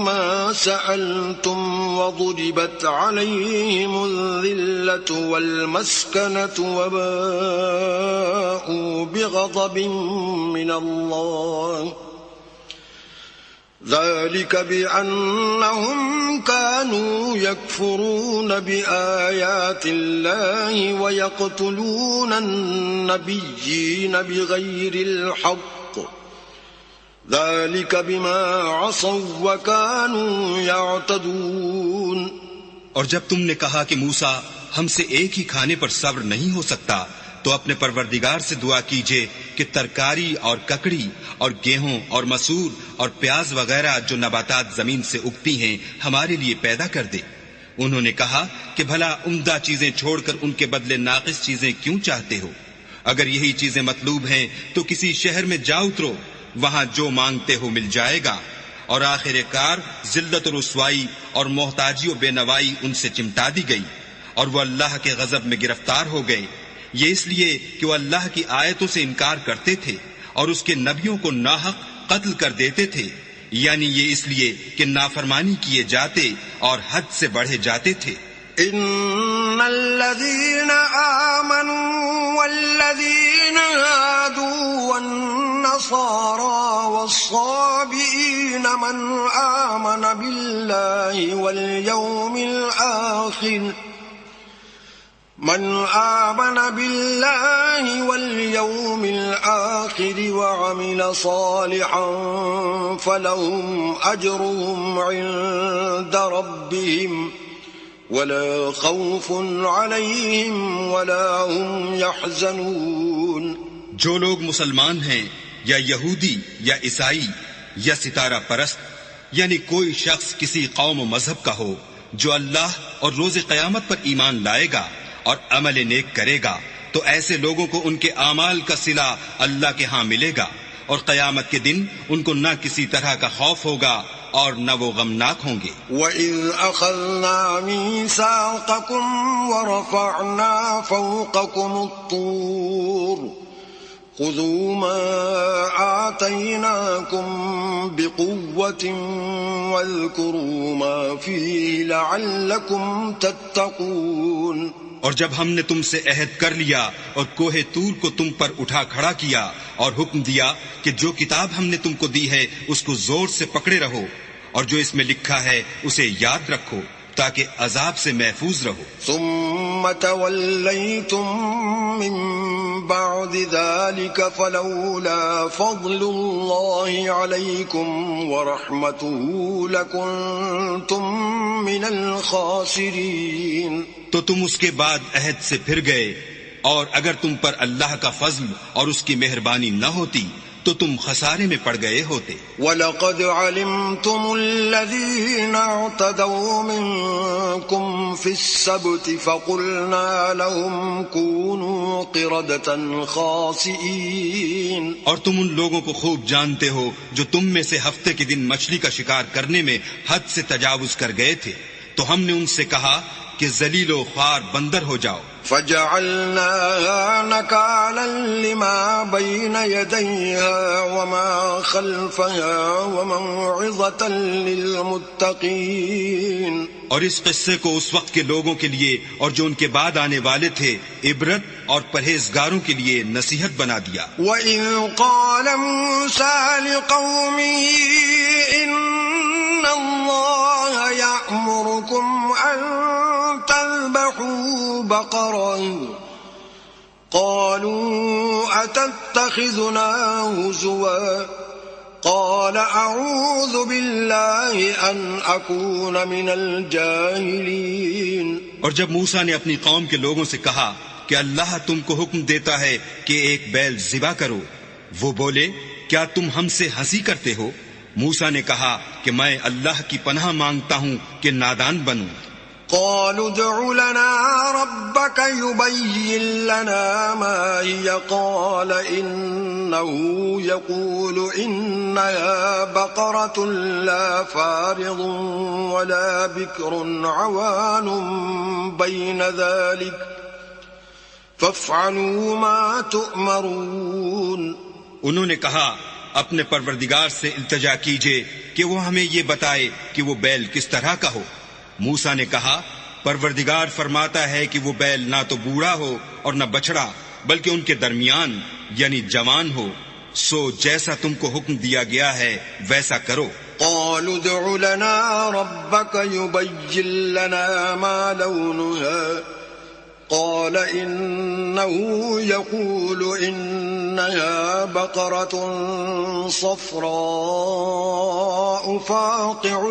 مَّا سَأَلْتُمْ وَضُرِبَتْ عَلَيْهِمُ الذِّلَّةُ وَالْمَسْكَنَةُ وَبَاءُوا بِغَضَبٍ مِّنَ اللَّهِ ذَلِكَ بِأَنَّهُمْ كَانُوا يَكْفُرُونَ بِآيَاتِ اللَّهِ وَيَقْتُلُونَ النَّبِيِّينَ بِغَيْرِ الْحَقِّ ذلك بما عصوا وكانوا يعتدون۔ اور جب تم نے کہا کہ موسیٰ ہم سے ایک ہی کھانے پر صبر نہیں ہو سکتا، تو اپنے پروردگار سے دعا کیجئے کہ ترکاری اور ککڑی اور گیہوں اور مسور اور پیاز وغیرہ جو نباتات زمین سے اگتی ہیں ہمارے لیے پیدا کر دے۔ انہوں نے کہا کہ بھلا عمدہ چیزیں چھوڑ کر ان کے بدلے ناقص چیزیں کیوں چاہتے ہو؟ اگر یہی چیزیں مطلوب ہیں تو کسی شہر میں جا اترو، وہاں جو مانگتے ہو مل جائے گا، اور آخر کار ذلت و رسوائی اور محتاجی و بے نوائی ان سے چمٹا دی گئی، اور وہ اللہ کے غضب میں گرفتار ہو گئے، یہ اس لیے کہ وہ اللہ کی آیتوں سے انکار کرتے تھے اور اس کے نبیوں کو ناحق قتل کر دیتے تھے، یعنی یہ اس لیے کہ نافرمانی کیے جاتے اور حد سے بڑھے جاتے تھے۔ ان الذين آمنوا والذين هادوا والنصارى والصابئين من آمن بالله واليوم الآخر وعمل صالحا فلهم أجرهم عند ربهم ولا خوف عليهم ولا هم يحزنون۔ جو لوگ مسلمان ہیں یا یہودی یا عیسائی یا ستارہ پرست، یعنی کوئی شخص کسی قوم و مذہب کا ہو، جو اللہ اور روز قیامت پر ایمان لائے گا اور عمل نیک کرے گا، تو ایسے لوگوں کو ان کے اعمال کا صلہ اللہ کے ہاں ملے گا، اور قیامت کے دن ان کو نہ کسی طرح کا خوف ہوگا اور نہ وہ غمناک ہوں گے۔ وَإِذْ أَخَذْنَا مِيثَاقَكُمْ وَرَفَعْنَا فَوْقَكُمُ الطُّورَ خُذُوا مَا آتَيْنَاكُمْ بِقُوَّةٍ وَاذْكُرُوا مَا فِيهِ لَعَلَّكُمْ تَتَّقُونَ۔ اور جب ہم نے تم سے عہد کر لیا اور کوہ طور کو تم پر اٹھا کھڑا کیا اور حکم دیا کہ جو کتاب ہم نے تم کو دی ہے اس کو زور سے پکڑے رہو، اور جو اس میں لکھا ہے اسے یاد رکھو تاکہ عذاب سے محفوظ رہو۔ ثم توليتم من بعد ذلك فلولا فضل الله عليكم ورحمته لكنتم من الخاسرين۔ تو تم اس کے بعد عہد سے پھر گئے، اور اگر تم پر اللہ کا فضل اور اس کی مہربانی نہ ہوتی تو تم خسارے میں پڑ گئے ہوتے۔ وَلَقَدْ عَلِمْتُمُ الَّذِينَ اعْتَدَوْا مِنكُمْ فِي السَّبْتِ فَقُلْنَا لَهُمْ كُونُوا قِرَدَةً خَاسِئِينَ۔ اور تم ان لوگوں کو خوب جانتے ہو جو تم میں سے ہفتے کے دن مچھلی کا شکار کرنے میں حد سے تجاوز کر گئے تھے، تو ہم نے ان سے کہا کہ ذلیل و خوار بندر ہو جاؤ۔ فَجَعَلْنَاهَا نَكَالًا لِمَا بَيْنَ يَدَيْهَا وَمَا خَلْفَهَا وَمَوْعِظَةً لِلْمُتَّقِينَ۔ اور اس قصے کو اس وقت کے لوگوں کے لیے اور جو ان کے بعد آنے والے تھے عبرت اور پرہیزگاروں کے لیے نصیحت بنا دیا۔ وَإِذْ قَالَ مُوسَىٰ لِقَوْمِهِ إِنَّ اللَّهَ يَأْمُرُكُمْ أَن تَذْبَحُوا بَقَرَةً قَالُوا أَتَتَّخِذُنَا هُزُوًا قَالَ أَعُوذُ بِاللَّهِ أَنْ أَكُونَ مِنَ الْجَاهِلِينَ۔ اور جب موسیٰ نے اپنی قوم کے لوگوں سے کہا کہ اللہ تم کو حکم دیتا ہے کہ ایک بیل ذبح کرو، وہ بولے کیا تم ہم سے ہنسی کرتے ہو؟ موسیٰ نے کہا کہ میں اللہ کی پناہ مانگتا ہوں کہ نادان بنوں۔ قالوا ادع لنا ربك يبين لنا ما هي قال إنه يقول إنها بقرة لا فارض ولا بكر عوان بين ذلك فافعلوا ما تؤمرون۔ انہوں نے کہا اپنے پروردگار سے التجا کیجئے کہ وہ ہمیں یہ بتائے کہ وہ بیل کس طرح کا ہو۔ موسیٰ نے کہا پروردگار فرماتا ہے کہ وہ بیل نہ تو بوڑھا ہو اور نہ بچڑا بلکہ ان کے درمیان یعنی جوان ہو، سو جیسا تم کو حکم دیا گیا ہے ویسا کرو۔ قالوا ادع لنا ربك يبين لنا ما لونها قال إنه يقول إنها بقرة صفراء فاقع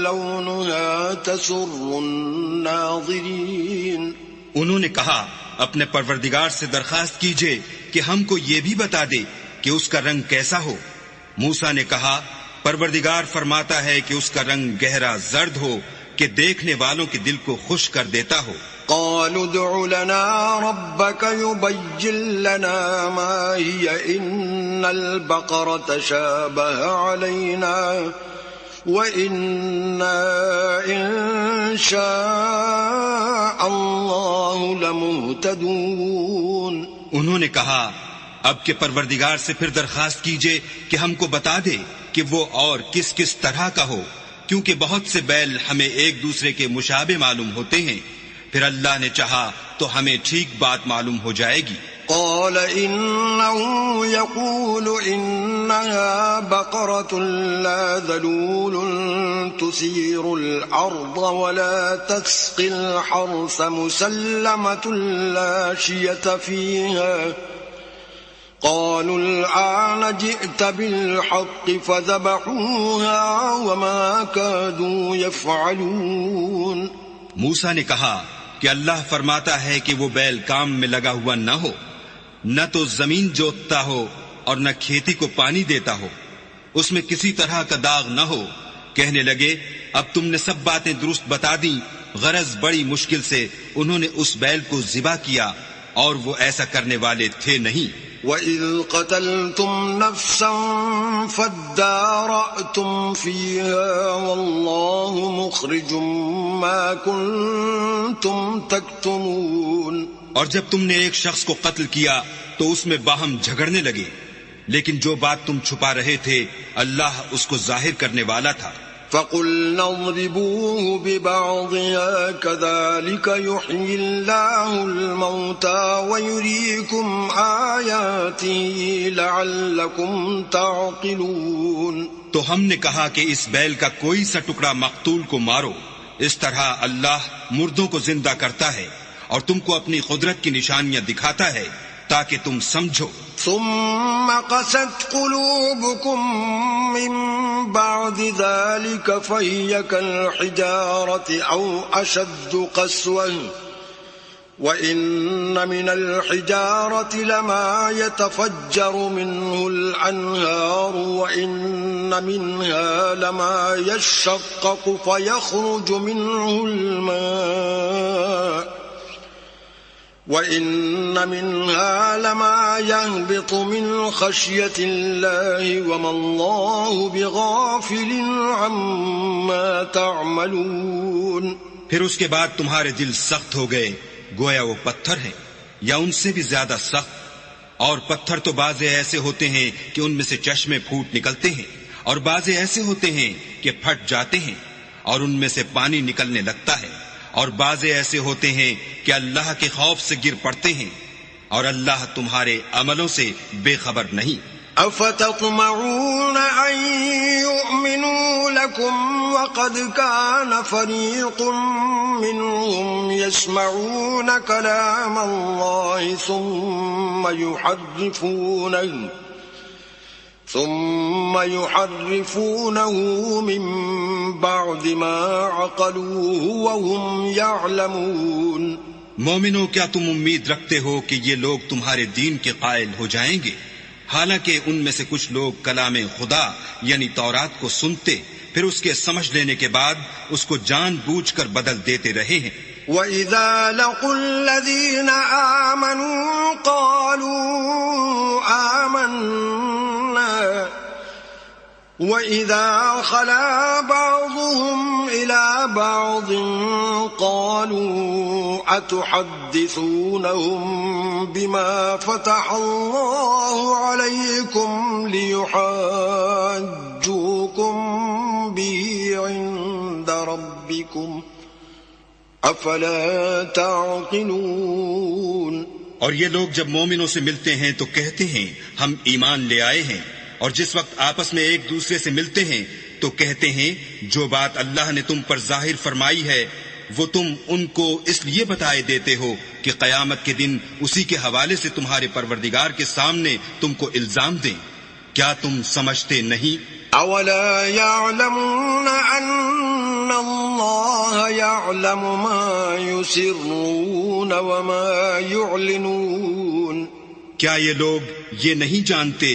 لونها تسر الناظرين. انہوں نے کہا اپنے پروردگار سے درخواست کیجئے کہ ہم کو یہ بھی بتا دے کہ اس کا رنگ کیسا ہو. موسیٰ نے کہا پروردگار فرماتا ہے کہ اس کا رنگ گہرا زرد ہو کہ دیکھنے والوں کے دل کو خوش کر دیتا ہو. قالوا ادع لنا ربك يبين لنا ما هي إن البقرة شابه علينا وإنا إن شاء الله لمهتدون. انہوں نے کہا اب کے پروردگار سے پھر درخواست کیجئے کہ ہم کو بتا دے کہ وہ اور کس کس طرح کا ہو، کیونکہ بہت سے بیل ہمیں ایک دوسرے کے مشابہ معلوم ہوتے ہیں. پھر اللہ نے چاہا تو ہمیں ٹھیک بات معلوم ہو جائے گی. قال إنه يقول إنها بقرة لا ذلول تثير الأرض ولا تسقي الحرث مسلمة لا شية فيها. قالوا الآن جئت بالحق فذبحوها وما كادوا يفعلون. موسیٰ نے کہا کہ اللہ فرماتا ہے کہ وہ بیل کام میں لگا ہوا نہ ہو، نہ تو زمین جوتتا ہو اور نہ کھیتی کو پانی دیتا ہو، اس میں کسی طرح کا داغ نہ ہو. کہنے لگے اب تم نے سب باتیں درست بتا دیں، غرض بڑی مشکل سے انہوں نے اس بیل کو ذبح کیا اور وہ ایسا کرنے والے تھے نہیں. وَإِذْ قَتَلْتُمْ نَفْسًا فَادَّارَأْتُمْ فِيهَا وَاللَّهُ مُخْرِجٌ مَا كُنْتُمْ تَكْتُمُونَ. اور جب تم نے ایک شخص کو قتل کیا تو اس میں باہم جھگڑنے لگے، لیکن جو بات تم چھپا رہے تھے اللہ اس کو ظاہر کرنے والا تھا. فَقُلْنَا اضْرِبُوهُ بِبَعْضِهَا كَذَلِكَ يُحْيِي اللَّهُ الْمَوْتَى وَيُرِيكُمْ آيَاتِهِ لَعَلَّكُمْ تَعْقِلُونَ. تو ہم نے کہا کہ اس بیل کا کوئی سا ٹکڑا مقتول کو مارو، اس طرح اللہ مردوں کو زندہ کرتا ہے اور تم کو اپنی قدرت کی نشانیاں دکھاتا ہے تاکہ تم سمجھو. ثم قست قلوبكم من بعد ذلك فهي كالحجارة أو أشد قسوة وإن من الحجارة لما يتفجر منه الأنهار وإن منها لما يشقق فيخرج منه الماء وَإِنَّ مِنْهَا لَمَا يَهْبِطُ مِنْ خَشْيَةِ اللَّهِ وَمَا اللَّهُ بِغَافِلٍ عَمَّا تَعْمَلُونَ. پھر اس کے بعد تمہارے دل سخت ہو گئے گویا وہ پتھر ہیں یا ان سے بھی زیادہ سخت. اور پتھر تو بعضے ایسے ہوتے ہیں کہ ان میں سے چشمے پھوٹ نکلتے ہیں اور بعضے ایسے ہوتے ہیں کہ پھٹ جاتے ہیں اور ان میں سے پانی نکلنے لگتا ہے اور بعضے ایسے ہوتے ہیں کہ اللہ کے خوف سے گر پڑتے ہیں اور اللہ تمہارے عملوں سے بے خبر نہیں. افتطمعون ان يؤمنوا لكم وقد كان فريق منهم يسمعون كلام الله ثم يحرفونه من بعد ما عقلوه وهم يعلمون. مومنوں کیا تم امید رکھتے ہو کہ یہ لوگ تمہارے دین کے قائل ہو جائیں گے، حالانکہ ان میں سے کچھ لوگ کلام خدا یعنی تورات کو سنتے پھر اس کے سمجھ لینے کے بعد اس کو جان بوجھ کر بدل دیتے رہے ہیں. وَإِذَا لَقُوا الَّذِينَ آمَنُوا قَالُوا آمَنَّا وَإِذَا خَلَا بَعْضُهُمْ إِلَى بَعْضٍ قَالُوا أَتُحَدِّثُونَهُمْ بِمَا فَتَحَ اللَّهُ عَلَيْكُمْ لِيُحَاجُّوكُمْ بِهِ عِندَ رَبِّكُمْ افلا تعقلون. اور یہ لوگ جب مومنوں سے ملتے ہیں تو کہتے ہیں ہم ایمان لے آئے ہیں، اور جس وقت آپس میں ایک دوسرے سے ملتے ہیں تو کہتے ہیں جو بات اللہ نے تم پر ظاہر فرمائی ہے وہ تم ان کو اس لیے بتائے دیتے ہو کہ قیامت کے دن اسی کے حوالے سے تمہارے پروردگار کے سامنے تم کو الزام دیں. کیا تم سمجھتے نہیں؟ اولا يعلمون ان اللہ يعلم ما يسرون وما يعلنون. کیا یہ لوگ یہ نہیں جانتے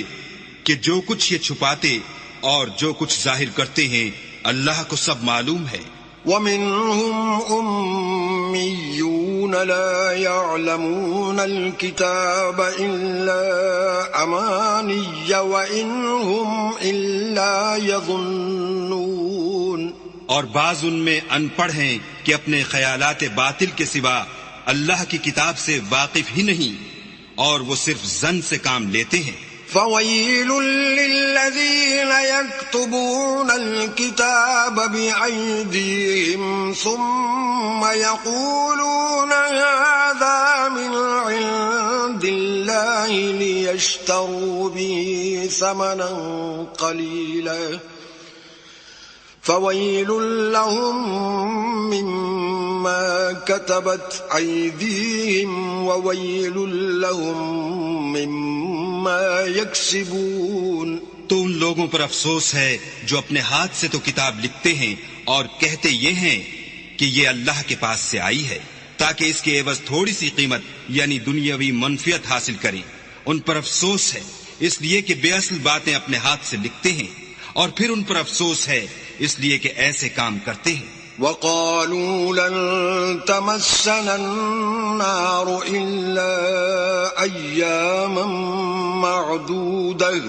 کہ جو کچھ یہ چھپاتے اور جو کچھ ظاہر کرتے ہیں اللہ کو سب معلوم ہے. ومنهم أميون لا يعلمون الكتاب إلا أماني وإن هم إلا يظنون. اور بعض ان میں ان پڑھ ہیں کہ اپنے خیالات باطل کے سوا اللہ کی کتاب سے واقف ہی نہیں اور وہ صرف ظن سے کام لیتے ہیں. فويل للذين يكتبون الكتاب بأيديهم ثم يقولون هذا من عند الله ليشتروا به ثمنا قليلا فويل لهم مما كتبت أيديهم وويل لهم مما يكسبون. تو ان لوگوں پر افسوس ہے جو اپنے ہاتھ سے تو کتاب لکھتے ہیں اور کہتے یہ ہیں کہ یہ اللہ کے پاس سے آئی ہے تاکہ اس کے عوض تھوڑی سی قیمت یعنی دنیاوی منفعت حاصل کریں. ان پر افسوس ہے اس لیے کہ بے اصل باتیں اپنے ہاتھ سے لکھتے ہیں اور پھر ان پر افسوس ہے اس لیے کہ ایسے کام کرتے ہیں. وقالوا لن تمسنا النار إلا أياما معدودة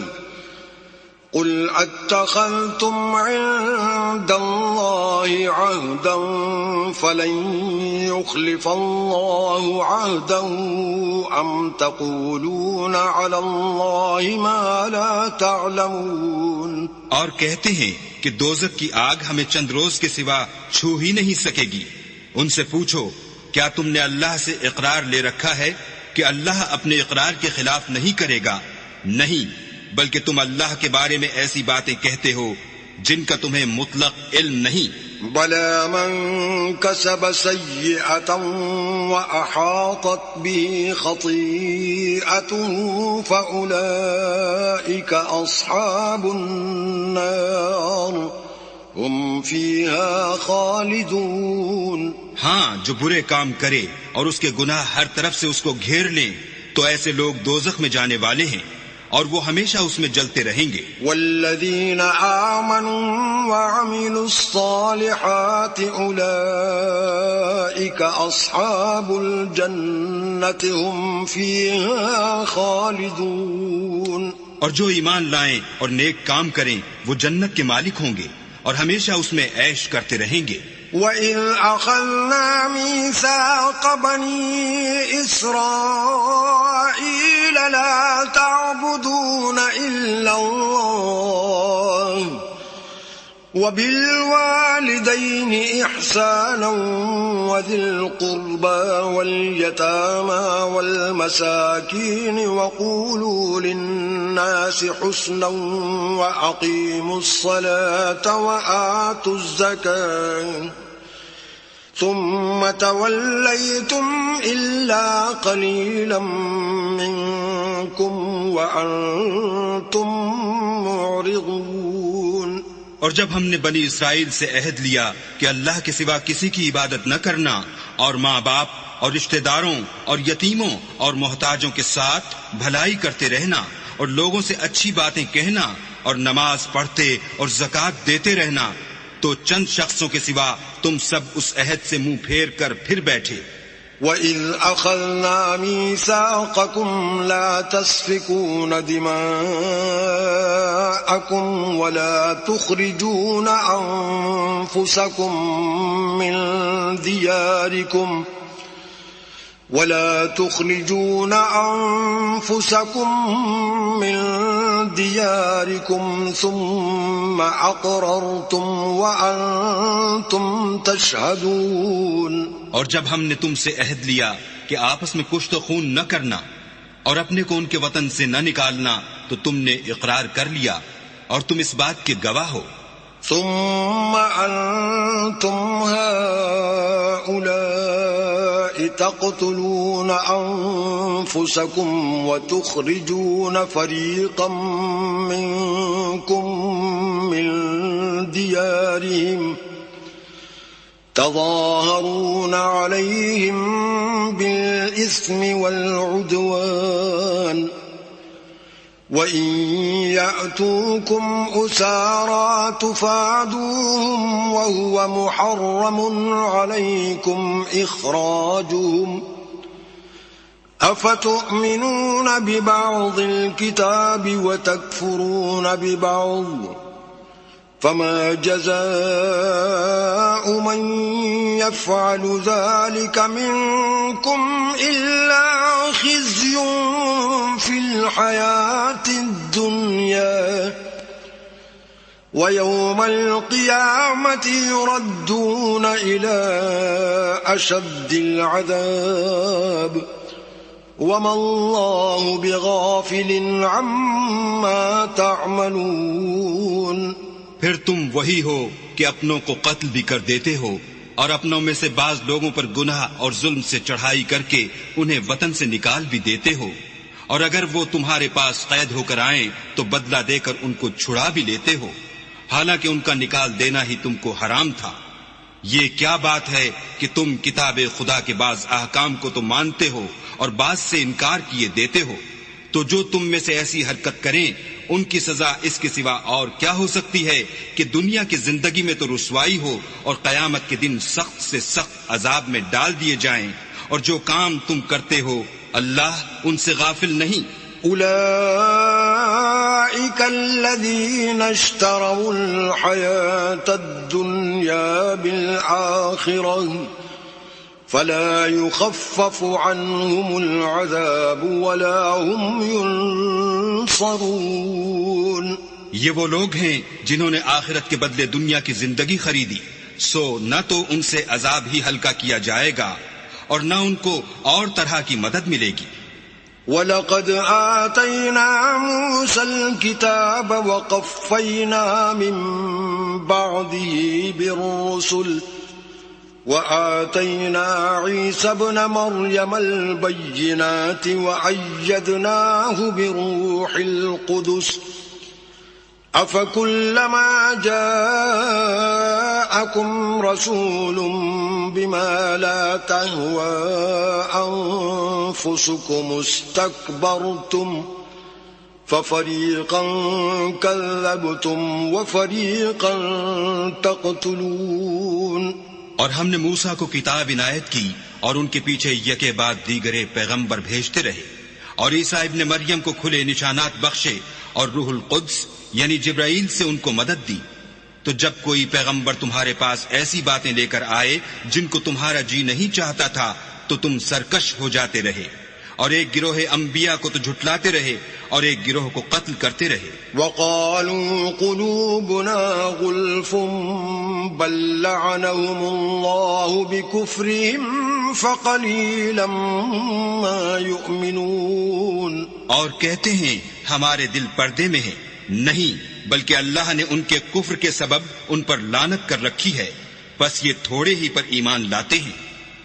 قل اتخذتم عند الله عهدا فلن يخلف الله عهده أم تقولون على الله ما لا تعلمون. اور کہتے ہیں کہ دوزخ کی آگ ہمیں چند روز کے سوا چھو ہی نہیں سکے گی. ان سے پوچھو کیا تم نے اللہ سے اقرار لے رکھا ہے کہ اللہ اپنے اقرار کے خلاف نہیں کرے گا؟ نہیں، بلکہ تم اللہ کے بارے میں ایسی باتیں کہتے ہو جن کا تمہیں مطلق علم نہیں. بلى من كسب سيئة وأحاطت به خطيئته فأولئك أصحاب النار هم فيها خالدون. ہاں، جو برے کام کرے اور اس کے گناہ ہر طرف سے اس کو گھیر لیں تو ایسے لوگ دوزخ میں جانے والے ہیں اور وہ ہمیشہ اس میں جلتے رہیں گے. والذین آمنوا وعملوا الصالحات اولئک اصحاب الجنة هم فیہا خالدون. اور جو ایمان لائیں اور نیک کام کریں وہ جنت کے مالک ہوں گے اور ہمیشہ اس میں عیش کرتے رہیں گے. وَإِذْ أَخَذْنَا مِيثَاقَ بَنِي إِسْرَائِيلَ لَا تَعْبُدُونَ إِلَّا اللَّهَ وَبِالْوَالِدَيْنِ إِحْسَانًا وَذِي الْقُرْبَى وَالْيَتَامَى وَالْمَسَاكِينِ وَقُولُوا لِلنَّاسِ حُسْنًا وَأَقِيمُوا الصَّلَاةَ وَآتُوا الزَّكَاةَ ثُمَّ تَوَلَّيْتُمْ إِلَّا قَلِيلًا مِّنكُمْ وَأَنتُمْ مُعْرِضُونَ. اور جب ہم نے بنی اسرائیل سے عہد لیا کہ اللہ کے سوا کسی کی عبادت نہ کرنا اور ماں باپ اور رشتہ داروں اور یتیموں اور محتاجوں کے ساتھ بھلائی کرتے رہنا اور لوگوں سے اچھی باتیں کہنا اور نماز پڑھتے اور زکوٰۃ دیتے رہنا، تو چند شخصوں کے سوا تم سب اس عہد سے منہ پھیر کر پھر بیٹھے. وَإِذْ أَخَذْنَا مِيثَاقَكُمْ لَا تَسْفِكُونَ دِمَاءَكُمْ وَلَا تُخْرِجُونَ أَنفُسَكُمْ مِّن دِيَارِكُمْ ثُمَّ أَقْرَرْتُمْ وَأَنْتُمْ تَشْهَدُونَ. اور جب ہم نے تم سے عہد لیا کہ آپس میں کشت و خون نہ کرنا اور اپنے کو ان کے وطن سے نہ نکالنا تو تم نے اقرار کر لیا اور تم اس بات کے گواہ ہو. ثم أنتم هؤلاء تقتلون أنفسكم وتخرجون فريقا منكم من ديارهم تظاهرون عليهم بالإثم والعدوان وَإِن يَأْتُوكُمْ أُسَارَىٰ تُفَادُوهُمْ وَهُوَ مُحَرَّمٌ عَلَيْكُمْ إِخْرَاجُهُمْ أَفَتُؤْمِنُونَ بِبَعْضِ الْكِتَابِ وَتَكْفُرُونَ بِبَعْضٍ فَمَا جَزَاءُ مَن يَفْعَلُ ذَلِكَ مِنكُمْ إِلَّا خِزْيٌ فِي الْحَيَاةِ الدُّنْيَا وَيَوْمَ الْقِيَامَةِ يُرَدُّونَ إِلَىٰ أَشَدِّ الْعَذَابِ وَمَا اللَّهُ بِغَافِلٍ عَمَّا تَعْمَلُونَ۔ پھر تم وہی ہو کہ اپنوں کو قتل بھی کر دیتے ہو اور اپنوں میں سے بعض لوگوں پر گناہ اور ظلم سے چڑھائی کر کے انہیں وطن سے نکال بھی دیتے ہو، اور اگر وہ تمہارے پاس قید ہو کر آئیں تو بدلہ دے کر ان کو چھڑا بھی لیتے ہو، حالانکہ ان کا نکال دینا ہی تم کو حرام تھا۔ یہ کیا بات ہے کہ تم کتاب خدا کے بعض احکام کو تو مانتے ہو اور بعض سے انکار کیے دیتے ہو؟ تو جو تم میں سے ایسی حرکت کریں ان کی سزا اس کے سوا اور کیا ہو سکتی ہے کہ دنیا کی زندگی میں تو رسوائی ہو اور قیامت کے دن سخت سے سخت عذاب میں ڈال دیے جائیں، اور جو کام تم کرتے ہو اللہ ان سے غافل نہیں۔ أولئك الذين اشتروا الحياة الدنيا بالآخرة فلا يخفف عنهم العذاب ولا هم ينصرون۔ یہ وہ لوگ ہیں جنہوں نے آخرت کے بدلے دنیا کی زندگی خریدی، سو نہ تو ان سے عذاب ہی ہلکا کیا جائے گا اور نہ ان کو اور طرح کی مدد ملے گی۔ وَلَقَدْ آتَيْنَا مُوسَى الْكِتَابَ وَقَفَّيْنَا مِن بَعْدِهِ بِالرُّسُلِ وَآتَيْنَا عِيسَى ابْنَ مَرْيَمَ الْبَيِّنَاتِ وَأَيَّدْنَاهُ بِرُوحِ الْقُدُسِ أَفَكُلَّمَا جَاءَكُمْ رَسُولٌ بِمَا لَا تَهْوَىٰ أَنفُسُكُمُ اسْتَكْبَرْتُمْ فَفَرِيقًا كَذَّبْتُمْ وَفَرِيقًا تَقْتُلُونَ۔ اور ہم نے موسیٰ کو کتاب عنایت کی اور ان کے پیچھے یکے بعد دیگرے پیغمبر بھیجتے رہے، اور عیسیٰ ابن مریم کو کھلے نشانات بخشے اور روح القدس یعنی جبرائیل سے ان کو مدد دی۔ تو جب کوئی پیغمبر تمہارے پاس ایسی باتیں لے کر آئے جن کو تمہارا جی نہیں چاہتا تھا تو تم سرکش ہو جاتے رہے، اور ایک گروہ انبیاء کو تو جھٹلاتے رہے اور ایک گروہ کو قتل کرتے رہے۔ وَقَالُوا قُلُوبُنَا غُلْفٌ بَل لَّعَنَهُمُ اللَّهُ بِكُفْرِهِمْ فَقَلِيلًا مَّا يُؤْمِنُونَ۔ اور کہتے ہیں ہمارے دل پردے میں ہیں، نہیں بلکہ اللہ نے ان کے کفر کے سبب ان پر لعنت کر رکھی ہے، بس یہ تھوڑے ہی پر ایمان لاتے ہیں۔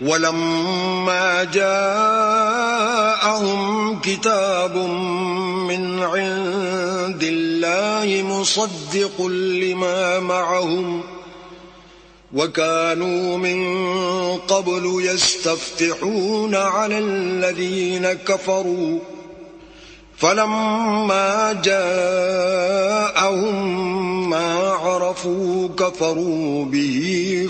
وَلَمَّا جَاءَهُمْ كِتَابٌ مِّنْ عِندِ اللَّهِ مُصَدِّقٌ لِّمَا مَعَهُمْ وَكَانُوا مِن قَبْلُ يَسْتَفْتِحُونَ عَلَى الَّذِينَ كَفَرُوا فَلَمَّا جَاءَهُم مَّا عَرَفُوا كَفَرُوا بِهِ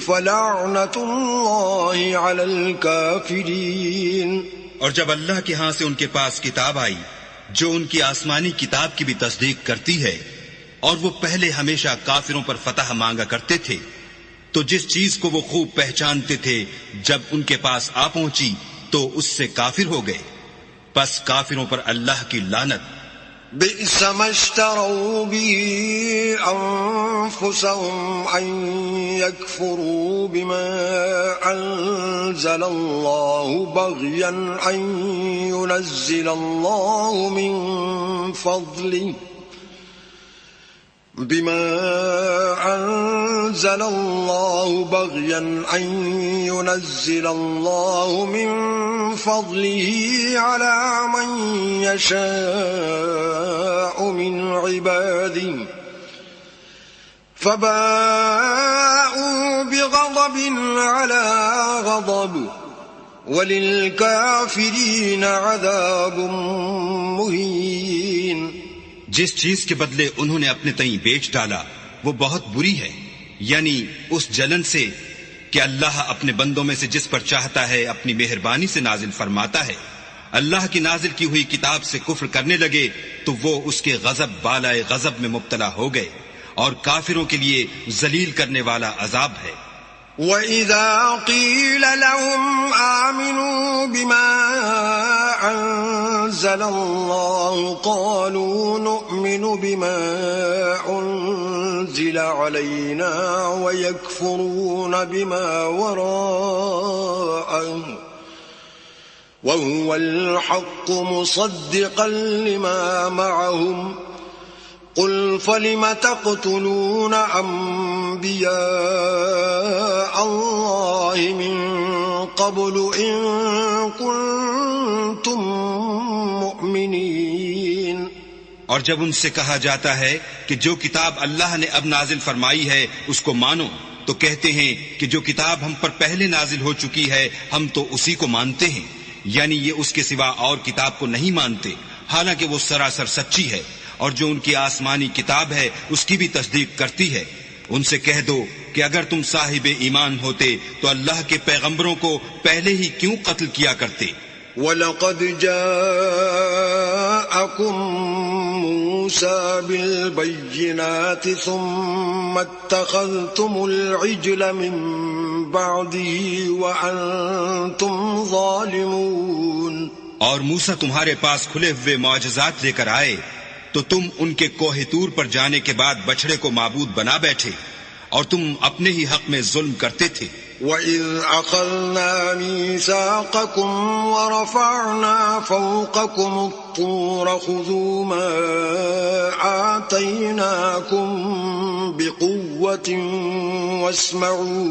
فَلَعْنَةُ اللَّهِ عَلَى الْكَافِرِينَ۔ اور جب اللہ کے ہاں سے ان کے پاس کتاب آئی جو ان کی آسمانی کتاب کی بھی تصدیق کرتی ہے، اور وہ پہلے ہمیشہ کافروں پر فتح مانگا کرتے تھے، تو جس چیز کو وہ خوب پہچانتے تھے جب ان کے پاس آ پہنچی تو اس سے کافر ہو گئے، پس کافروں پر اللہ کی لعنت۔ بئس ما اشتروا به أنفسهم أن يكفروا بما أنزل الله بغيا أن ينزل الله من فضله بما أنزل الله بغيا أن ينزل الله من فضله على من يشاء من عباده فباءوا بغضب على غضب وَلِلْكَافِرِينَ عَذَابٌ مُهِينٌ۔ جس چیز کے بدلے انہوں نے اپنے تئیں بیچ ڈالا وہ بہت بری ہے، یعنی اس جلن سے کہ اللہ اپنے بندوں میں سے جس پر چاہتا ہے اپنی مہربانی سے نازل فرماتا ہے۔ اللہ کی نازل کی ہوئی کتاب سے کفر کرنے لگے تو وہ اس کے غضب بالائے غضب میں مبتلا ہو گئے، اور کافروں کے لیے ذلیل کرنے والا عذاب ہے۔ وَإِذَا قِيلَ لَهُمْ آمِنُوا بِمَا أَنزَلَ اللَّهُ قَالُوا نُؤْمِنُ بِمَا أُنزِلَ عَلَيْنَا وَيَكْفُرُونَ بِمَا وَرَاءَهُ وَهُوَ الْحَقُّ مُصَدِّقًا لِمَا مَعَهُمْ قل فلم تقتلون انبیاء اللہ من قبل ان کنتم مؤمنین۔ اور جب ان سے کہا جاتا ہے کہ جو کتاب اللہ نے اب نازل فرمائی ہے اس کو مانو تو کہتے ہیں کہ جو کتاب ہم پر پہلے نازل ہو چکی ہے ہم تو اسی کو مانتے ہیں، یعنی یہ اس کے سوا اور کتاب کو نہیں مانتے، حالانکہ وہ سراسر سچی ہے، اور جو ان کی آسمانی کتاب ہے اس کی بھی تصدیق کرتی ہے۔ ان سے کہہ دو کہ اگر تم صاحب ایمان ہوتے تو اللہ کے پیغمبروں کو پہلے ہی کیوں قتل کیا کرتے؟ وَلَقَدْ جَاءَكُمْ مُوسَى بِالْبَيِّنَاتِ ثُمَّ اتَّخَذْتُمُ الْعِجْلَ مِنْ بَعْدِهِ وَأَنْتُمْ ظَالِمُونَ۔ اور موسیٰ تمہارے پاس کھلے ہوئے معجزات لے کر آئے تو تم ان کے کوہ طور پر جانے کے بعد بچڑے کو معبود بنا بیٹھے، اور تم اپنے ہی حق میں ظلم کرتے تھے۔ وَإِذْ أَخَذْنَا مِيثَاقَكُمْ وَرَفَعْنَا فَوْقَكُمُ الطُّورَ خُذُوا مَا آتَيْنَاكُمْ بِقُوَّةٍ وَاسْمَعُوا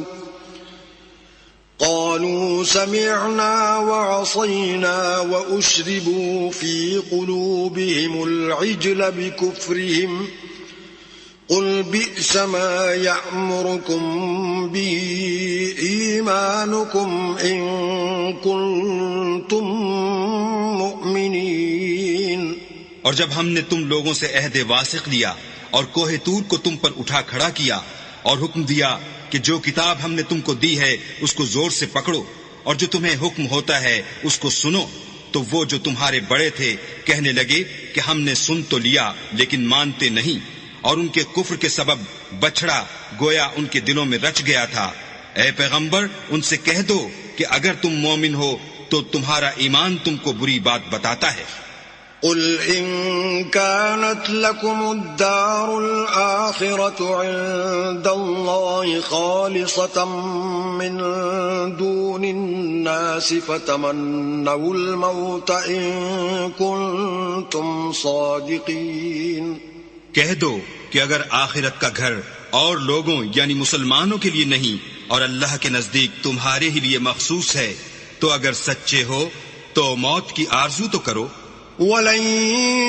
قالوا سمعنا وعصينا وأشربوا في قلوبهم العجل بكفرهم قل بئس ما يأمركم به إيمانكم إن كنتم مؤمنين۔ اور جب ہم نے تم لوگوں سے عہد واثق لیا اور کوہ طور کو تم پر اٹھا کھڑا کیا اور حکم دیا کہ جو کتاب ہم نے تم کو دی ہے اس کو زور سے پکڑو اور جو تمہیں حکم ہوتا ہے اس کو سنو، تو وہ جو تمہارے بڑے تھے کہنے لگے کہ ہم نے سن تو لیا لیکن مانتے نہیں، اور ان کے کفر کے سبب بچڑا گویا ان کے دلوں میں رچ گیا تھا۔ اے پیغمبر ان سے کہہ دو کہ اگر تم مومن ہو تو تمہارا ایمان تم کو بری بات بتاتا ہے۔ قل إن كانت لكم الدار الآخرة عند الله خالصة من دون الناس فتمنوا الموت إن كنتم صادقين۔ کہہ دو کہ اگر آخرت کا گھر اور لوگوں یعنی مسلمانوں کے لیے نہیں اور اللہ کے نزدیک تمہارے ہی لیے مخصوص ہے تو اگر سچے ہو تو موت کی آرزو تو کرو۔ وَلَن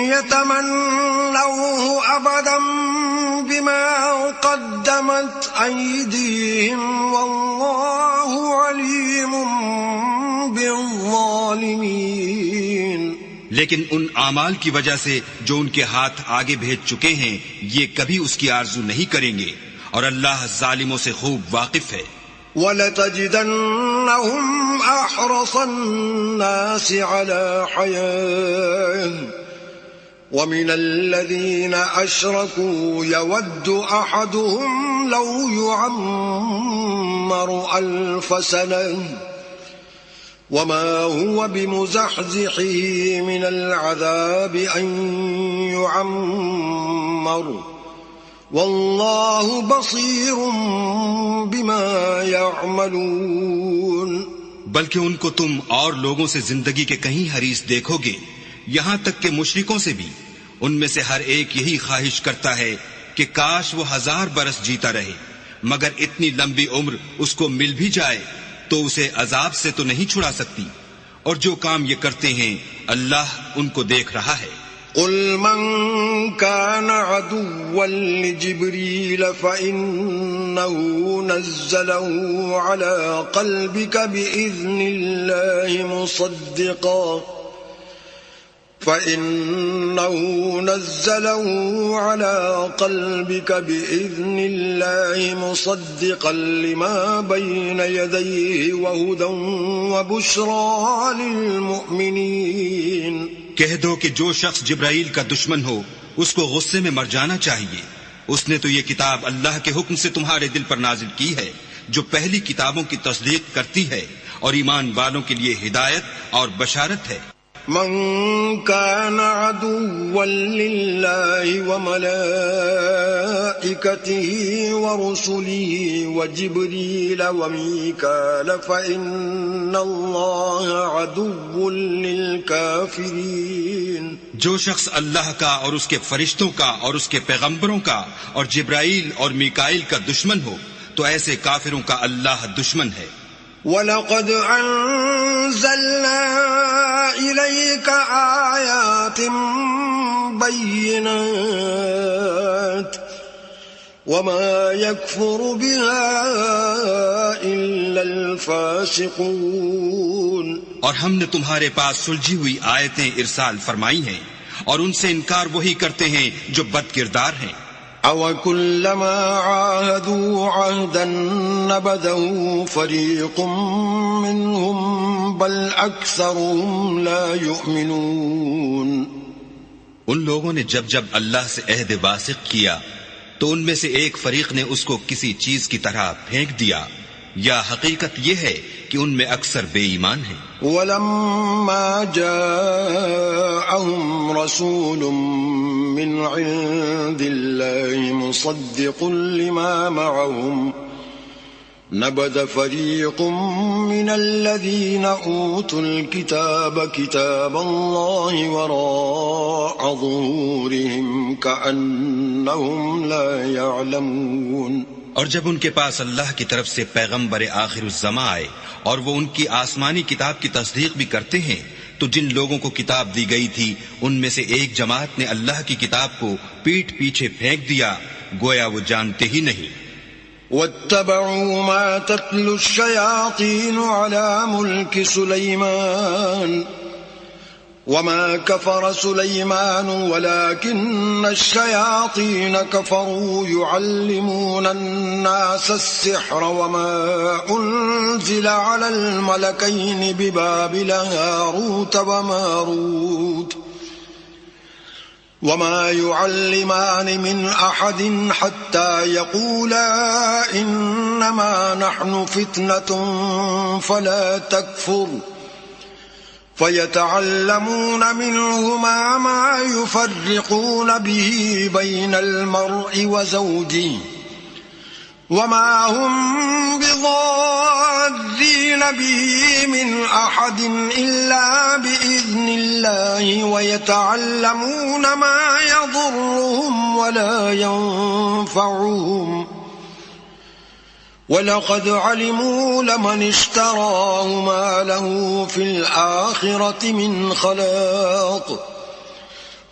يَتَمَنَّوْهُ أَبَدًا بِمَا قَدَّمَتْ أَيْدِيهِمْ وَاللَّهُ عَلِيمٌ بِالظَّالِمِينَ۔ لیکن ان اعمال کی وجہ سے جو ان کے ہاتھ آگے بھیج چکے ہیں یہ کبھی اس کی آرزو نہیں کریں گے، اور اللہ ظالموں سے خوب واقف ہے۔ وَلَتَجِدَنَّهُمْ أَحْرَصَ النَّاسِ عَلَى حَيَاةٍ وَمِنَ الَّذِينَ أَشْرَكُوا يَوَدُّ أَحَدُهُمْ لَوْ يُعَمَّرُ أَلْفَ سَنَةٍ وَمَا هُوَ بِمُزَحْزِحِهِ مِنَ الْعَذَابِ أَن يُعَمَّرَ واللہ بصیر بما یعملون۔ بلکہ ان کو تم اور لوگوں سے زندگی کے کہیں حریص دیکھو گے، یہاں تک کہ مشرکوں سے بھی۔ ان میں سے ہر ایک یہی خواہش کرتا ہے کہ کاش وہ 1000 برس جیتا رہے، مگر اتنی لمبی عمر اس کو مل بھی جائے تو اسے عذاب سے تو نہیں چھڑا سکتی، اور جو کام یہ کرتے ہیں اللہ ان کو دیکھ رہا ہے۔ قل من كان عدوا لجبريل فإنه نزله على قلبك بإذن الله مصدقا لما بين يديه وهدى وبشرى للمؤمنين۔ کہہ دو کہ جو شخص جبرائیل کا دشمن ہو اس کو غصے میں مر جانا چاہیے، اس نے تو یہ کتاب اللہ کے حکم سے تمہارے دل پر نازل کی ہے جو پہلی کتابوں کی تصدیق کرتی ہے اور ایمان والوں کے لیے ہدایت اور بشارت ہے۔ من كان عدوا لله وملائكته ورسله وجبريل وميكال فإن الله عدو للكافرين۔ جو شخص اللہ کا اور اس کے فرشتوں کا اور اس کے پیغمبروں کا اور جبرائیل اور میکائیل کا دشمن ہو تو ایسے کافروں کا اللہ دشمن ہے۔ وَلَقَدْ أَنزَلْنَا إِلَيْكَ آيَاتٍ بَيِّنَاتٍ وَمَا يَكْفُرُ بِهَا إِلَّا الْفَاسِقُونَ۔ اور ہم نے تمہارے پاس سلجھی ہوئی آیتیں ارسال فرمائی ہیں اور ان سے انکار وہی کرتے ہیں جو بد کردار ہیں۔ أَوَكُلَّمَا عَاهَدُوا عَهْدًا نَبَذَهُ فَرِيقٌ مِّنْهُمْ بَلْ أَكْثَرُهُمْ لَا يُؤْمِنُونَ۔ ان لوگوں نے جب جب اللہ سے عہد واثق کیا تو ان میں سے ایک فریق نے اس کو کسی چیز کی طرح پھینک دیا، یا حقیقت یہ ہے کہ ان میں اکثر بے ایمان ہیں۔ وَلَمَّا جَاءَهُمْ رَسُولٌ مِّنْ عِندِ اللَّهِ مُصَدِّقٌ لِمَا مَعَهُمْ نَبَذَ فَرِيقٌ مِّنَ الَّذِينَ أُوتُوا الْكِتَابَ كِتَابَ اللَّهِ وَرَاءَ ظُهُورِهِمْ كَأَنَّهُمْ لَا يَعْلَمُونَ۔ اور جب ان کے پاس اللہ کی طرف سے پیغمبر آخر الزماں آئے اور وہ ان کی آسمانی کتاب کی تصدیق بھی کرتے ہیں تو جن لوگوں کو کتاب دی گئی تھی ان میں سے ایک جماعت نے اللہ کی کتاب کو پیٹھ پیچھے پھینک دیا، گویا وہ جانتے ہی نہیں۔ وَاتَّبَعُوا مَا تَتْلُو الشَّيَاطِينُ عَلَى مُلْكِ سُلَيْمَانَ وَمَا كَفَرَ سُلَيْمَانُ وَلَكِنَّ الشَّيَاطِينَ كَفَرُوا يُعَلِّمُونَ النَّاسَ السِّحْرَ وَمَا أُنزِلَ عَلَى الْمَلَكَيْنِ بِبَابِلَ هَارُوتَ وَمَارُوتَ وَمَا يُعَلِّمَانِ مِنْ أَحَدٍ حَتَّى يَقُولَا إِنَّمَا نَحْنُ فِتْنَةٌ فَلَا تَكْفُرْ فَيَتَعَلَّمُونَ مِنْهُمَا مَا يُفَرِّقُونَ بِهِ بَيْنَ الْمَرْءِ وَزَوْجِهِ وَمَا هُمْ بِضَارِّينَ بِهِ مِنْ أَحَدٍ إِلَّا بِإِذْنِ اللَّهِ وَيَتَعَلَّمُونَ مَا يَضُرُّهُمْ وَلَا يَنفَعُهُمْ وَلَقَدْ عَلِمُوا لَمَنِ اشْتَرَاهُ مَا لَهُ فِي الْآخِرَةِ مِنْ خَلَاقٍ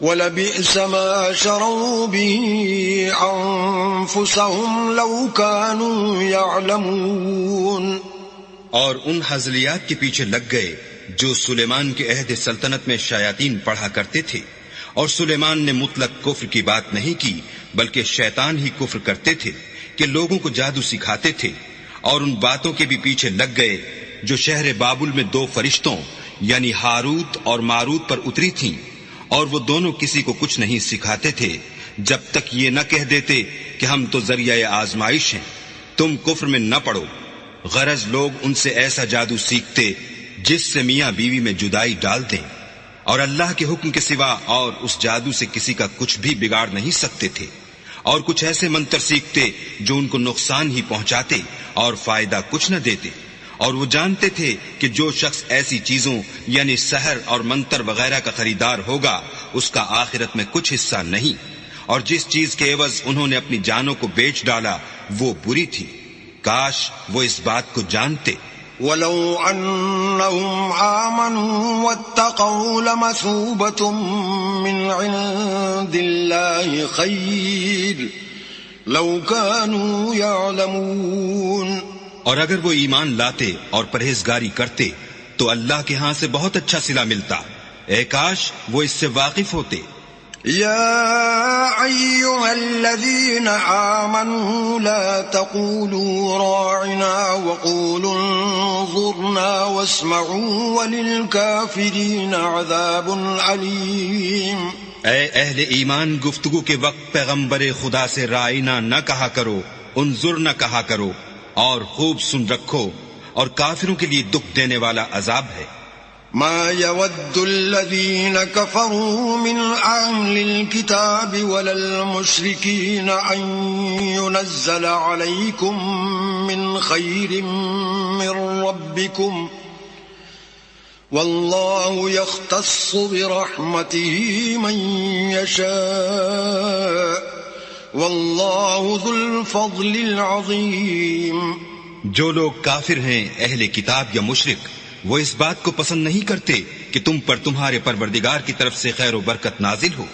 وَلَبِئْسَ مَا شَرَوْا بِهِ أَنفُسَهُمْ لَوْ كَانُوا يَعْلَمُونَ۔ اور ان ہزلیات کے پیچھے لگ گئے جو سلیمان کے عہد سلطنت میں شیاطین پڑھا کرتے تھے، اور سلیمان نے مطلق کفر کی بات نہیں کی بلکہ شیطان ہی کفر کرتے تھے کہ لوگوں کو جادو سکھاتے تھے، اور ان باتوں کے بھی پیچھے لگ گئے جو شہر بابل میں 2 فرشتوں یعنی ہاروت اور ماروت پر اتری تھیں، اور وہ دونوں کسی کو کچھ نہیں سکھاتے تھے جب تک یہ نہ کہہ دیتے کہ ہم تو ذریعہ آزمائش ہیں، تم کفر میں نہ پڑو۔ غرض لوگ ان سے ایسا جادو سیکھتے جس سے میاں بیوی میں جدائی ڈال دیں، اور اللہ کے حکم کے سوا اور اس جادو سے کسی کا کچھ بھی بگاڑ نہیں سکتے تھے، اور کچھ ایسے منتر سیکھتے جو ان کو نقصان ہی پہنچاتے اور فائدہ کچھ نہ دیتے، اور وہ جانتے تھے کہ جو شخص ایسی چیزوں یعنی سحر اور منتر وغیرہ کا خریدار ہوگا اس کا آخرت میں کچھ حصہ نہیں، اور جس چیز کے عوض انہوں نے اپنی جانوں کو بیچ ڈالا وہ بری تھی. کاش وہ اس بات کو جانتے. وَلَوْ أَنَّهُمْ آمَنُوا وَاتَّقَوْا لَمَثُوبَةٌ مِّنْ عِندِ اللَّهِ خَيْرٌ لَوْ كَانُوا يَعْلَمُونَ. اور اگر وہ ایمان لاتے اور پرہیزگاری کرتے تو اللہ کے ہاں سے بہت اچھا صلہ ملتا. اے کاش وہ اس سے واقف ہوتے. يا أيها الذين آمنوا لا تقولوا راعنا وقولوا انظرنا واسمعوا وللكافرين عذاب عليم. اے اہل ایمان، گفتگو کے وقت پیغمبر خدا سے رائنا نہ کہا کرو، انظر نہ کہا کرو، اور خوب سن رکھو، اور کافروں کے لیے دکھ دینے والا عذاب ہے. ما يود الذين كفروا من أهل الكتاب ولا المشركين أن ينزل عليكم من خير من ربكم والله يختص برحمته من يشاء والله ذو الفضل العظيم. جو لوگ کافر ہیں، اہل کتاب یا مشرک، وہ اس بات کو پسند نہیں کرتے کہ تم پر تمہارے پروردگار کی طرف سے خیر و برکت نازل ہو،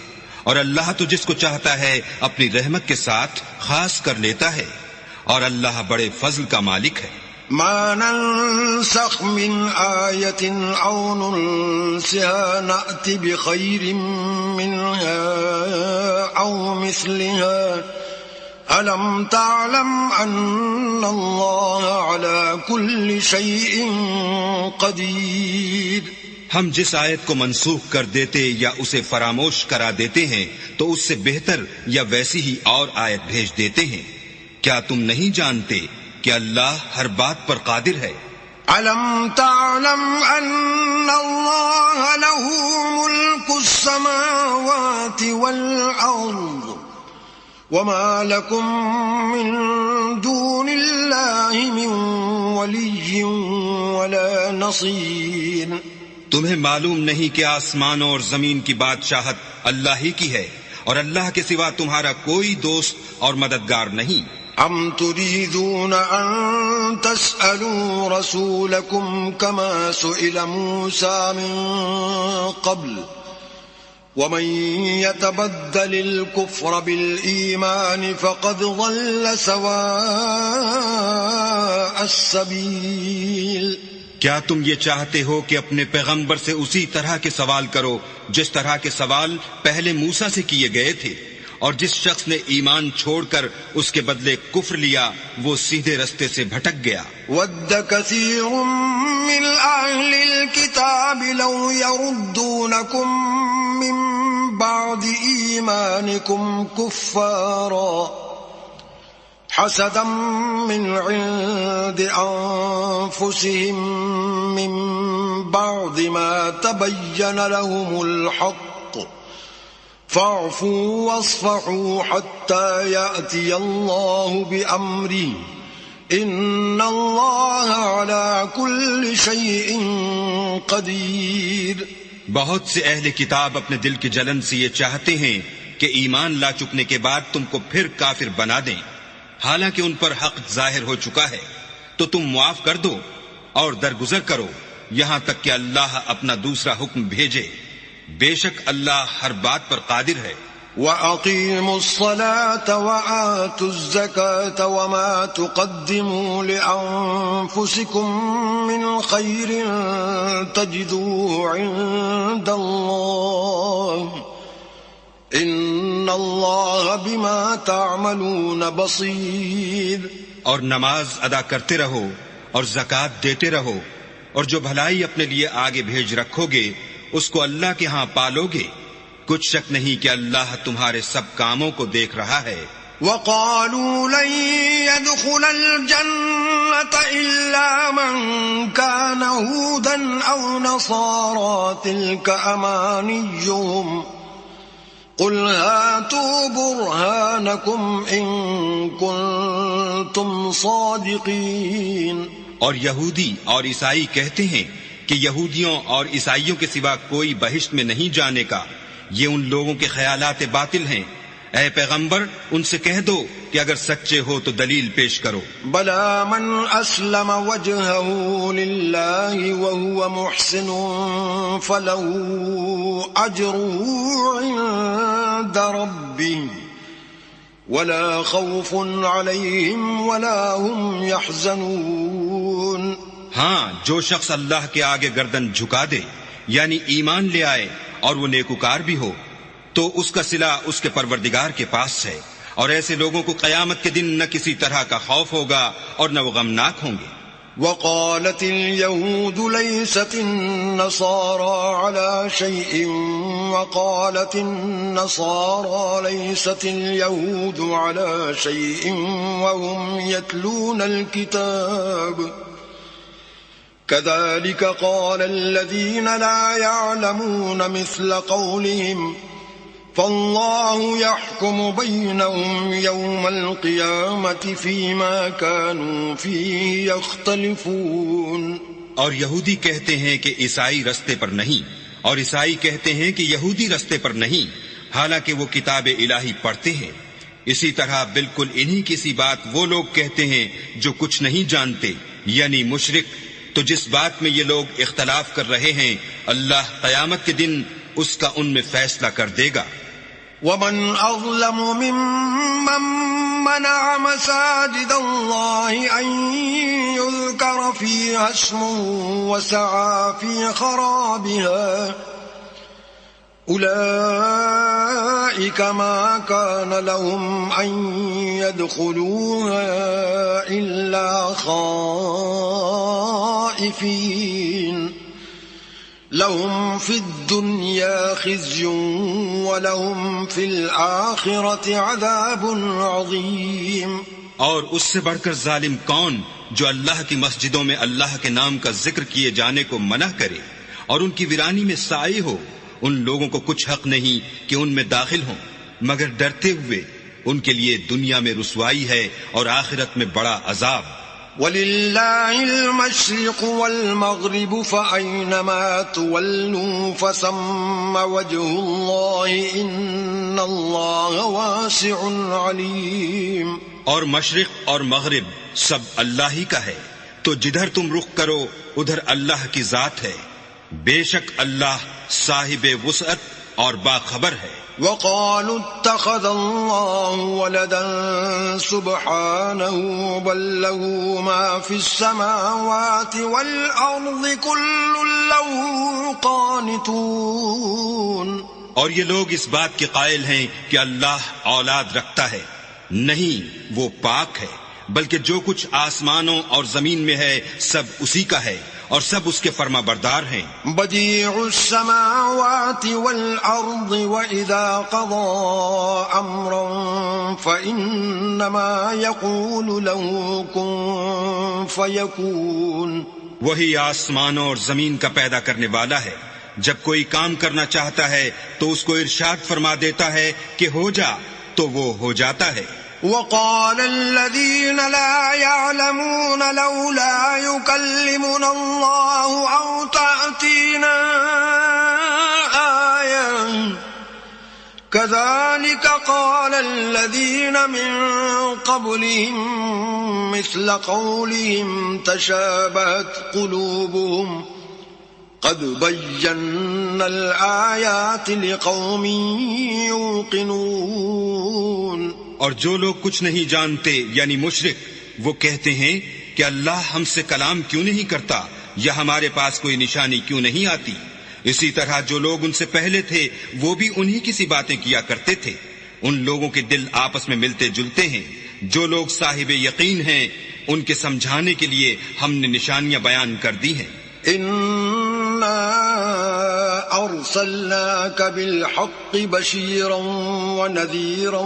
اور اللہ تو جس کو چاہتا ہے اپنی رحمت کے ساتھ خاص کر لیتا ہے، اور اللہ بڑے فضل کا مالک ہے. ما ننسخ من آية أو ننسها نأت بخير منها أو مثلها ألم تعلم أن الله على كل شيء قدير. ہم جس آیت کو منسوخ کر دیتے یا اسے فراموش کرا دیتے ہیں تو اس سے بہتر یا ویسی ہی اور آیت بھیج دیتے ہیں. کیا تم نہیں جانتے کہ اللہ ہر بات پر قادر ہے؟ ألم تعلم أن الله له ملك السماوات والأرض وما لكم من دون الله من ولي ولا نصير. تمہیں معلوم نہیں کہ آسمانوں اور زمین کی بادشاہت اللہ ہی کی ہے، اور اللہ کے سوا تمہارا کوئی دوست اور مددگار نہیں. أم تريدون أن تسألوا رسولكم كما سئل موسى من قبل ومن يتبدل الكفر بالإيمان فقد ضل سواء السبيل. کیا تم یہ چاہتے ہو کہ اپنے پیغمبر سے اسی طرح کے سوال کرو جس طرح کے سوال پہلے موسیٰ سے کیے گئے تھے، اور جس شخص نے ایمان چھوڑ کر اس کے بدلے کفر لیا وہ سیدھے رستے سے بھٹک گیا. ود كثير من أهل الكتاب لو يردونكم من بعد إيمانكم كفارا حسدا من عند أنفسهم من بعد ما تبين لهم الحق فاعفوا واصفحوا حتى يأتي الله بأمره إن الله على كل شيء قدير. بہت سے اہل کتاب اپنے دل کی جلن سے یہ چاہتے ہیں کہ ایمان لا چکنے کے بعد تم کو پھر کافر بنا دیں، حالانکہ ان پر حق ظاہر ہو چکا ہے. تو تم معاف کر دو اور درگزر کرو یہاں تک کہ اللہ اپنا دوسرا حکم بھیجے. بے شک اللہ ہر بات پر قادر ہے. وَأَقِيمُوا الصَّلَاةَ وَآتُوا الزَّكَاةَ وَمَا تُقَدِّمُوا لِأَنفُسِكُم مِّنْ خَيْرٍ تَجِدُوهُ عِندَ اللَّهِ إِنَّ اللَّهَ بِمَا تَعْمَلُونَ بَصِيرٌ. اور نماز ادا کرتے رہو اور زکوٰۃ دیتے رہو، اور جو بھلائی اپنے لیے آگے بھیج رکھو گے اس کو اللہ کے ہاں پالو گے. کچھ شک نہیں کہ اللہ تمہارے سب کاموں کو دیکھ رہا ہے. وَقَالُوا لَن يَدْخُلَ الْجَنَّةَ إِلَّا مَن كَانَ هُودًا أَوْ نَصَارَىٰ تِلْكَ أَمَانِيُّهُمْ قُلْ هَاتُوا بُرْهَانَكُمْ إِن كُنتُمْ صَادِقِينَ. اور یہودی اور عیسائی کہتے ہیں کہ یہودیوں اور عیسائیوں کے سوا کوئی بہشت میں نہیں جانے کا. یہ ان لوگوں کے خیالات باطل ہیں. اے پیغمبر ان سے کہہ دو کہ اگر سچے ہو تو دلیل پیش کرو. بلى من أسلم وجهه لله وهو محسن فله أجره عند ربه ولا خوف عليهم ولا هم يحزنون. ہاں، جو شخص اللہ کے آگے گردن جھکا دے یعنی ایمان لے آئے اور وہ نیکوکار بھی ہو تو اس کا صلہ اس کے پروردگار کے پاس ہے، اور ایسے لوگوں کو قیامت کے دن نہ کسی طرح کا خوف ہوگا اور نہ وہ غمناک ہوں گے. وقالت اليهود ليست النصارى على شيء وقالت النصارى ليست اليهود على شيء وهم يتلون الكتاب كذلك قال الذين لا يعلمون مثل قولهم فالله يحكم بينهم يوم القيامة فيما كانوا فيه يختلفون. اور یہودی کہتے ہیں کہ عیسائی رستے پر نہیں، اور عیسائی کہتے ہیں کہ یہودی رستے پر نہیں، حالانکہ وہ کتاب الہی پڑھتے ہیں. اسی طرح بالکل انہی کی سی بات وہ لوگ کہتے ہیں جو کچھ نہیں جانتے یعنی مشرک. تو جس بات میں یہ لوگ اختلاف کر رہے ہیں اللہ قیامت کے دن اس کا ان میں فیصلہ کر دے گا. ومن أظلم ممن منع مساجد الله أن يذكر فيها اسمه وسعى في خرابها أولئك ما كان لهم أن يدخلوها إلا خائفين لهم في الدنيا خزي ولهم في الآخرة عذاب عظيم. اور اس سے بڑھ کر ظالم کون جو اللہ کی مسجدوں میں اللہ کے نام کا ذکر کیے جانے کو منع کرے اور ان کی ویرانی میں سائے ہو. ان لوگوں کو کچھ حق نہیں کہ ان میں داخل ہوں مگر ڈرتے ہوئے. ان کے لیے دنیا میں رسوائی ہے اور آخرت میں بڑا عذاب. وَلِلَّهِ الْمَشْرِقُ وَالْمَغْرِبُ فَأَيْنَمَا تُوَلُّوا فَثَمَّ وَجْهُ اللَّهِ إِنَّ اللَّهَ وَاسِعٌ عَلِيمٌ. اور مشرق اور مغرب سب اللہ ہی کا ہے، تو جدھر تم رخ کرو ادھر اللہ کی ذات ہے. بے شک اللہ صاحب وسعت اور باخبر ہے. وقالوا اتخذ الله ولدا سبحانه بل له ما في السماوات والأرض كل له قانتون. اور یہ لوگ اس بات کے قائل ہیں کہ اللہ اولاد رکھتا ہے. نہیں، وہ پاک ہے، بلکہ جو کچھ آسمانوں اور زمین میں ہے سب اسی کا ہے اور سب اس کے فرما بردار ہیں. بدیع السماوات والارض واذا قضى امرا فانما يقول له كن فيكون. وہی آسمانوں اور زمین کا پیدا کرنے والا ہے، جب کوئی کام کرنا چاہتا ہے تو اس کو ارشاد فرما دیتا ہے کہ ہو جا، تو وہ ہو جاتا ہے. وقال الذين لا يعلمون لولا يكلمنا الله أو تأتينا آية كذلك قال الذين من قبلهم مثل قولهم تشابهت قلوبهم قد بينا الآيات لقوم يوقنون. اور جو لوگ کچھ نہیں جانتے یعنی مشرک وہ کہتے ہیں کہ اللہ ہم سے کلام کیوں نہیں کرتا یا ہمارے پاس کوئی نشانی کیوں نہیں آتی. اسی طرح جو لوگ ان سے پہلے تھے وہ بھی انہی کی سی باتیں کیا کرتے تھے. ان لوگوں کے دل آپس میں ملتے جلتے ہیں. جو لوگ صاحب یقین ہیں ان کے سمجھانے کے لیے ہم نے نشانیاں بیان کر دی ہیں. إنا أرسلناك بالحق بشيرا ونذيرا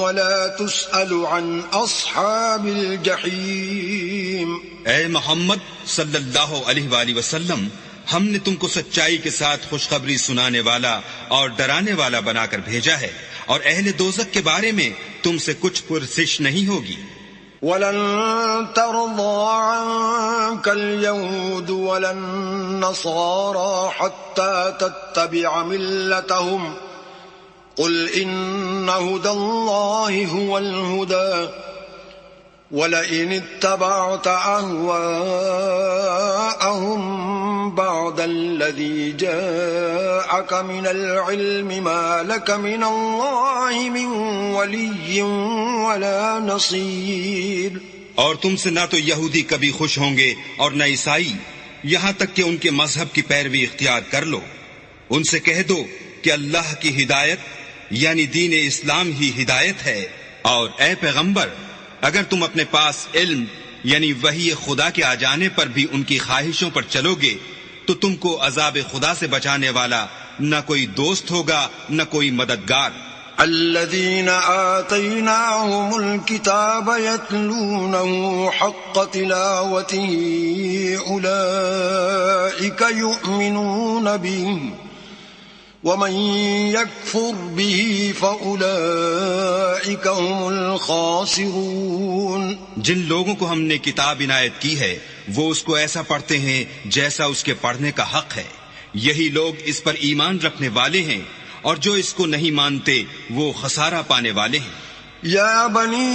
ولا تسأل عن أصحاب الجحيم. اے محمد صلی اللہ علیہ وآلہ وسلم، ہم نے تم کو سچائی کے ساتھ خوشخبری سنانے والا اور ڈرانے والا بنا کر بھیجا ہے، اور اہل دوزخ کے بارے میں تم سے کچھ پرسش نہیں ہوگی. ولن ترضى عنك اليهود ولا النصارى حتى تتبع ملتهم قل إن هدى الله هو الهدى ولئن اتبعت أهواءهم بعد الذي جاءك من العلم ما لك من الله من ولي ولا نصير. اور تم سے نہ تو یہودی کبھی خوش ہوں گے اور نہ عیسائی، یہاں تک کہ ان کے مذہب کی پیروی اختیار کر لو. ان سے کہہ دو کہ اللہ کی ہدایت یعنی دین اسلام ہی ہدایت ہے. اور اے پیغمبر، اگر تم اپنے پاس علم یعنی وحی خدا کے آ جانے پر بھی ان کی خواہشوں پر چلو گے تو تم کو عذاب خدا سے بچانے والا نہ کوئی دوست ہوگا نہ کوئی مددگار. الذين آتيناهم الكتاب يتلونه حق تلاوته أولئك يؤمنون به ومن يكفر به فأولئك هم الخاسرون. جن لوگوں کو ہم نے کتاب عنایت کی ہے وہ اس کو ایسا پڑھتے ہیں جیسا اس کے پڑھنے کا حق ہے، یہی لوگ اس پر ایمان رکھنے والے ہیں، اور جو اس کو نہیں مانتے وہ خسارہ پانے والے ہیں. یا بنی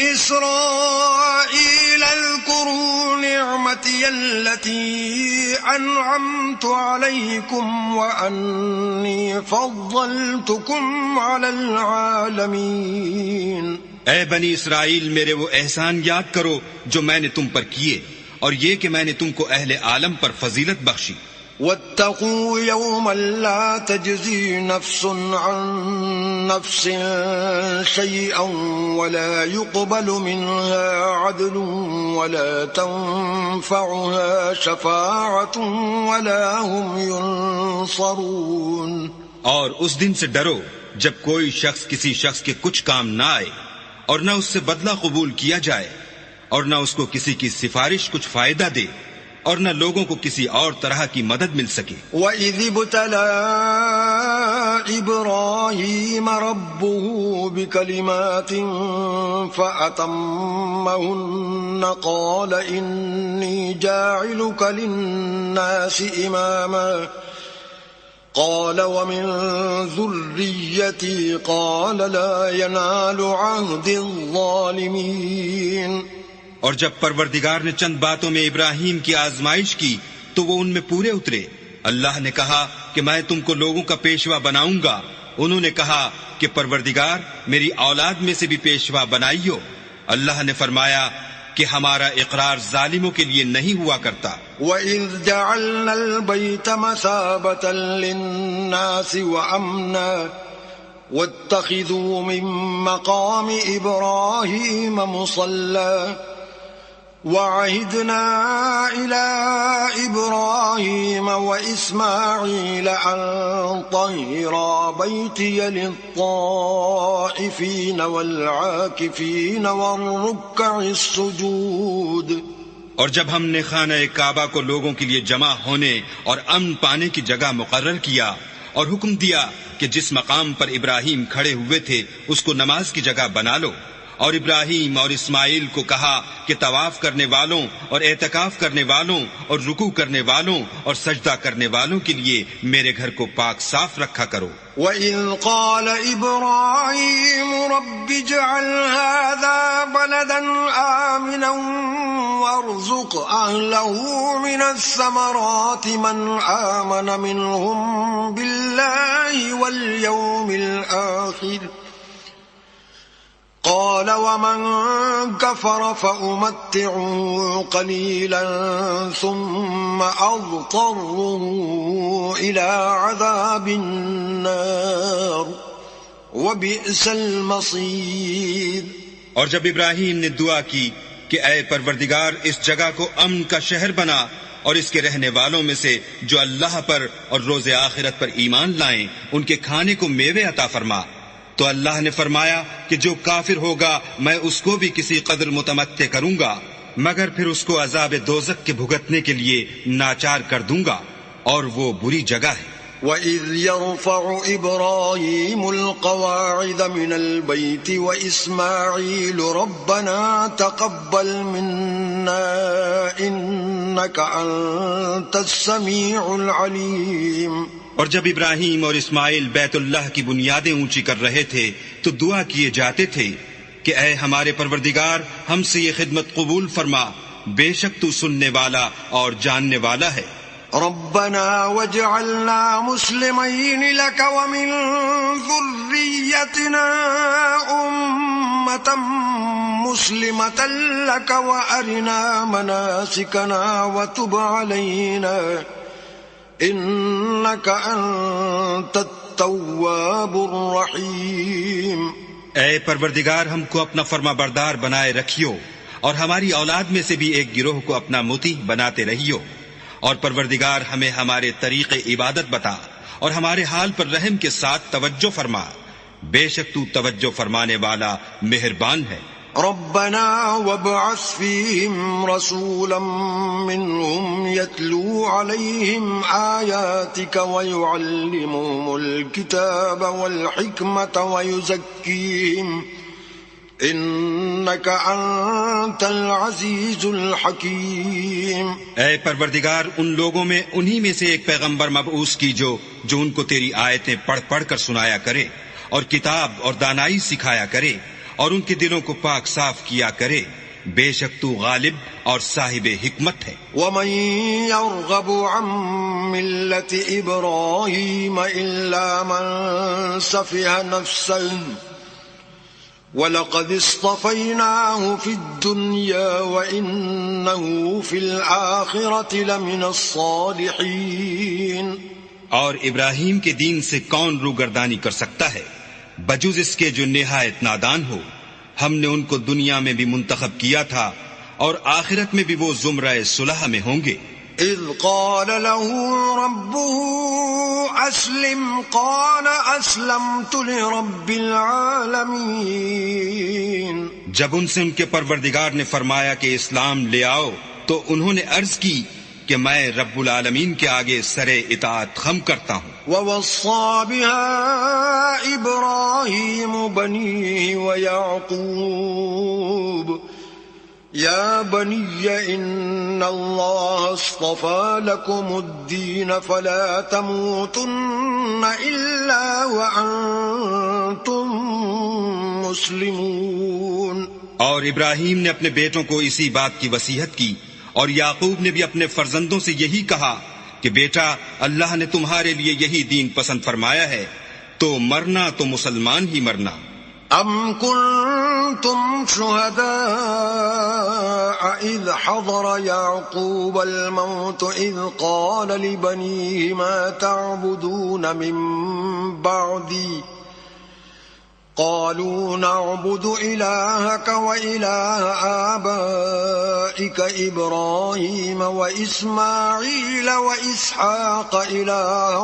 اسرائیل اذکروا نعمتی التي انعمت علیکم وانی فضلتکم علی العالمین. اے بنی اسرائیل، میرے وہ احسان یاد کرو جو میں نے تم پر کیے، اور یہ کہ میں نے تم کو اہل عالم پر فضیلت بخشی. واتقوا يوما لا تجزي نفس عن نفس شيئا ولا يقبل منها عدل ولا تنفعها شفاعة ولا هم ينصرون. اور اس دن سے ڈرو جب کوئی شخص کسی شخص کے کچھ کام نہ آئے اور نہ اس سے بدلہ قبول کیا جائے اور نہ اس کو کسی کی سفارش کچھ فائدہ دے اور نہ لوگوں کو کسی اور طرح کی مدد مل سکے. وَإِذِ ابْتَلَىٰ إِبْرَاهِيمَ رَبُّهُ بِكَلِمَاتٍ فَأَتَمَّهُنَّ قَالَ إِنِّي جَاعِلُكَ لِلنَّاسِ إِمَامًا قَالَ وَمِن ذُرِّيَّتِي قَالَ لَا يَنَالُ عَهْدِ الظَّالِمِينَ. اور جب پروردگار نے چند باتوں میں ابراہیم کی آزمائش کی تو وہ ان میں پورے اترے. اللہ نے کہا کہ میں تم کو لوگوں کا پیشوا بناؤں گا. انہوں نے کہا کہ پروردگار میری اولاد میں سے بھی پیشوا بنائیو. اللہ نے فرمایا کہ ہمارا اقرار ظالموں کے لیے نہیں ہوا کرتا. وَإِذْ جَعَلْنَا الْبَيْتَ مَثَابَةً لِلنَّاسِ وَأَمْنًا وَاتَّخِذُوا مِن مَّقَامِ إِبْرَاهِيمَ مُصَلًّى وَعَهِدْنَا إِلَىٰ إِبْرَاهِيمَ وَإِسْمَاعِيلَ أَن طَهِّرَا بَيْتِيَ لِلطَّائِفِينَ وَالْعَاكِفِينَ وَالرُّكَّعِ السُّجُودِ. اور جب ہم نے خانہ کعبہ کو لوگوں کے لیے جمع ہونے اور امن پانے کی جگہ مقرر کیا اور حکم دیا کہ جس مقام پر ابراہیم کھڑے ہوئے تھے اس کو نماز کی جگہ بنا لو، اور ابراہیم اور اسماعیل کو کہا کہ طواف کرنے والوں اور اعتکاف کرنے والوں اور رکوع کرنے والوں اور سجدہ کرنے والوں کے لیے میرے گھر کو پاک صاف رکھا کرو. وَإِذْ قَالَ إِبْرَاهِيمُ رَبِّ اجْعَلْ هَٰذَا بَلَدًا آمِنًا وَارْزُقْ أَهْلَهُ مِنَ الثَّمَرَاتِ مَنْ آمَنَ مِنْهُم بِاللَّهِ وَالْيَوْمِ الْآخِرِ قال ومن كفر فأمتعه قليلا ثم أضطره إلى عذاب النار وبئس المصير. اور جب ابراہیم نے دعا کی کہ اے پروردگار اس جگہ کو امن کا شہر بنا اور اس کے رہنے والوں میں سے جو اللہ پر اور روز آخرت پر ایمان لائیں ان کے کھانے کو میوے عطا فرما، تو اللہ نے فرمایا کہ جو کافر ہوگا میں اس کو بھی کسی قدر متمتع کروں گا مگر پھر اس کو عذاب دوزخ کے بھگتنے کے لیے ناچار کر دوں گا، اور وہ بری جگہ ہے. وَإِذْ يَرْفَعُ إِبْرَاهِيمُ الْقَوَاعِدَ مِنَ الْبَيْتِ وَإِسْمَاعِيلُ رَبَّنَا تَقَبَّلْ مِنَّا إنك أنت السميع العليم. اور جب ابراہیم اور اسماعیل بیت اللہ کی بنیادیں اونچی کر رہے تھے تو دعا کیے جاتے تھے کہ اے ہمارے پروردگار ہم سے یہ خدمت قبول فرما، بے شک تو سننے والا اور جاننے والا ہے. ربنا واجعلنا مسلمين لك ومن ذريتنا أمة مسلمة لك وأرنا مناسكنا وتب علينا إنك أنت التواب الرحيم. اے پروردگار ہم کو اپنا فرما بردار بنائے رکھیو اور ہماری اولاد میں سے بھی ایک گروہ کو اپنا مطیع بناتے رہیو، اور پروردگار ہمیں ہمارے طریق عبادت بتا اور ہمارے حال پر رحم کے ساتھ توجہ فرما، بے شک تو توجہ فرمانے والا مہربان ہے. ربنا وابعث فيهم رسولا منهم يتلو عليهم آياتك ويعلمهم الكتاب والحكمة ويزكيهم إنك أنت العزيز الحكيم. اے پروردگار ان لوگوں میں انہی میں سے ایک پیغمبر مبعوث کیجو جو ان کو تیری آیتیں پڑھ پڑھ کر سنایا کرے اور کتاب اور دانائی سکھایا کرے اور ان کے دلوں کو پاک صاف کیا کرے، بے شک تو غالب اور صاحب حکمت ہے. ومن يرغب عن ملة إبراهيم إلا من سفه نفسه وَلَقَدِ اصْطَفَيْنَاهُ فِي الدُّنْيَا وَإِنَّهُ فِي الْآخِرَةِ لَمِنَ الصَّالِحِينَ. اور ابراہیم کے دین سے کون روگردانی کر سکتا ہے بجز اس کے جو نہایت نادان ہو. ہم نے ان کو دنیا میں بھی منتخب کیا تھا اور آخرت میں بھی وہ زمرہ صلح میں ہوں گے. اذ قال له ربه اسلم قال اسلمت لرب العالمین. جب ان سے ان کے پروردگار نے فرمایا کہ اسلام لے آؤ تو انہوں نے عرض کی کہ میں رب العالمین کے آگے سر اطاعت خم کرتا ہوں. ووصى بها ابراہیم بنیہ ویعقوب یا بنی ان اللہ اصطفى لكم الدین فلا تموتن الا وانتم مسلمون. اور ابراہیم نے اپنے بیٹوں کو اسی بات کی وصیت کی اور یعقوب نے بھی اپنے فرزندوں سے یہی کہا کہ بیٹا اللہ نے تمہارے لیے یہی دین پسند فرمایا ہے تو مرنا تو مسلمان ہی مرنا. ام کنتم شہداء اذ حضر یعقوب الموت اذ قال لبنیہ ما تعبدون من بعدی قالوا نعبد إلهك وإله آبائك إبراهيم وإسماعيل وإسحاق إلها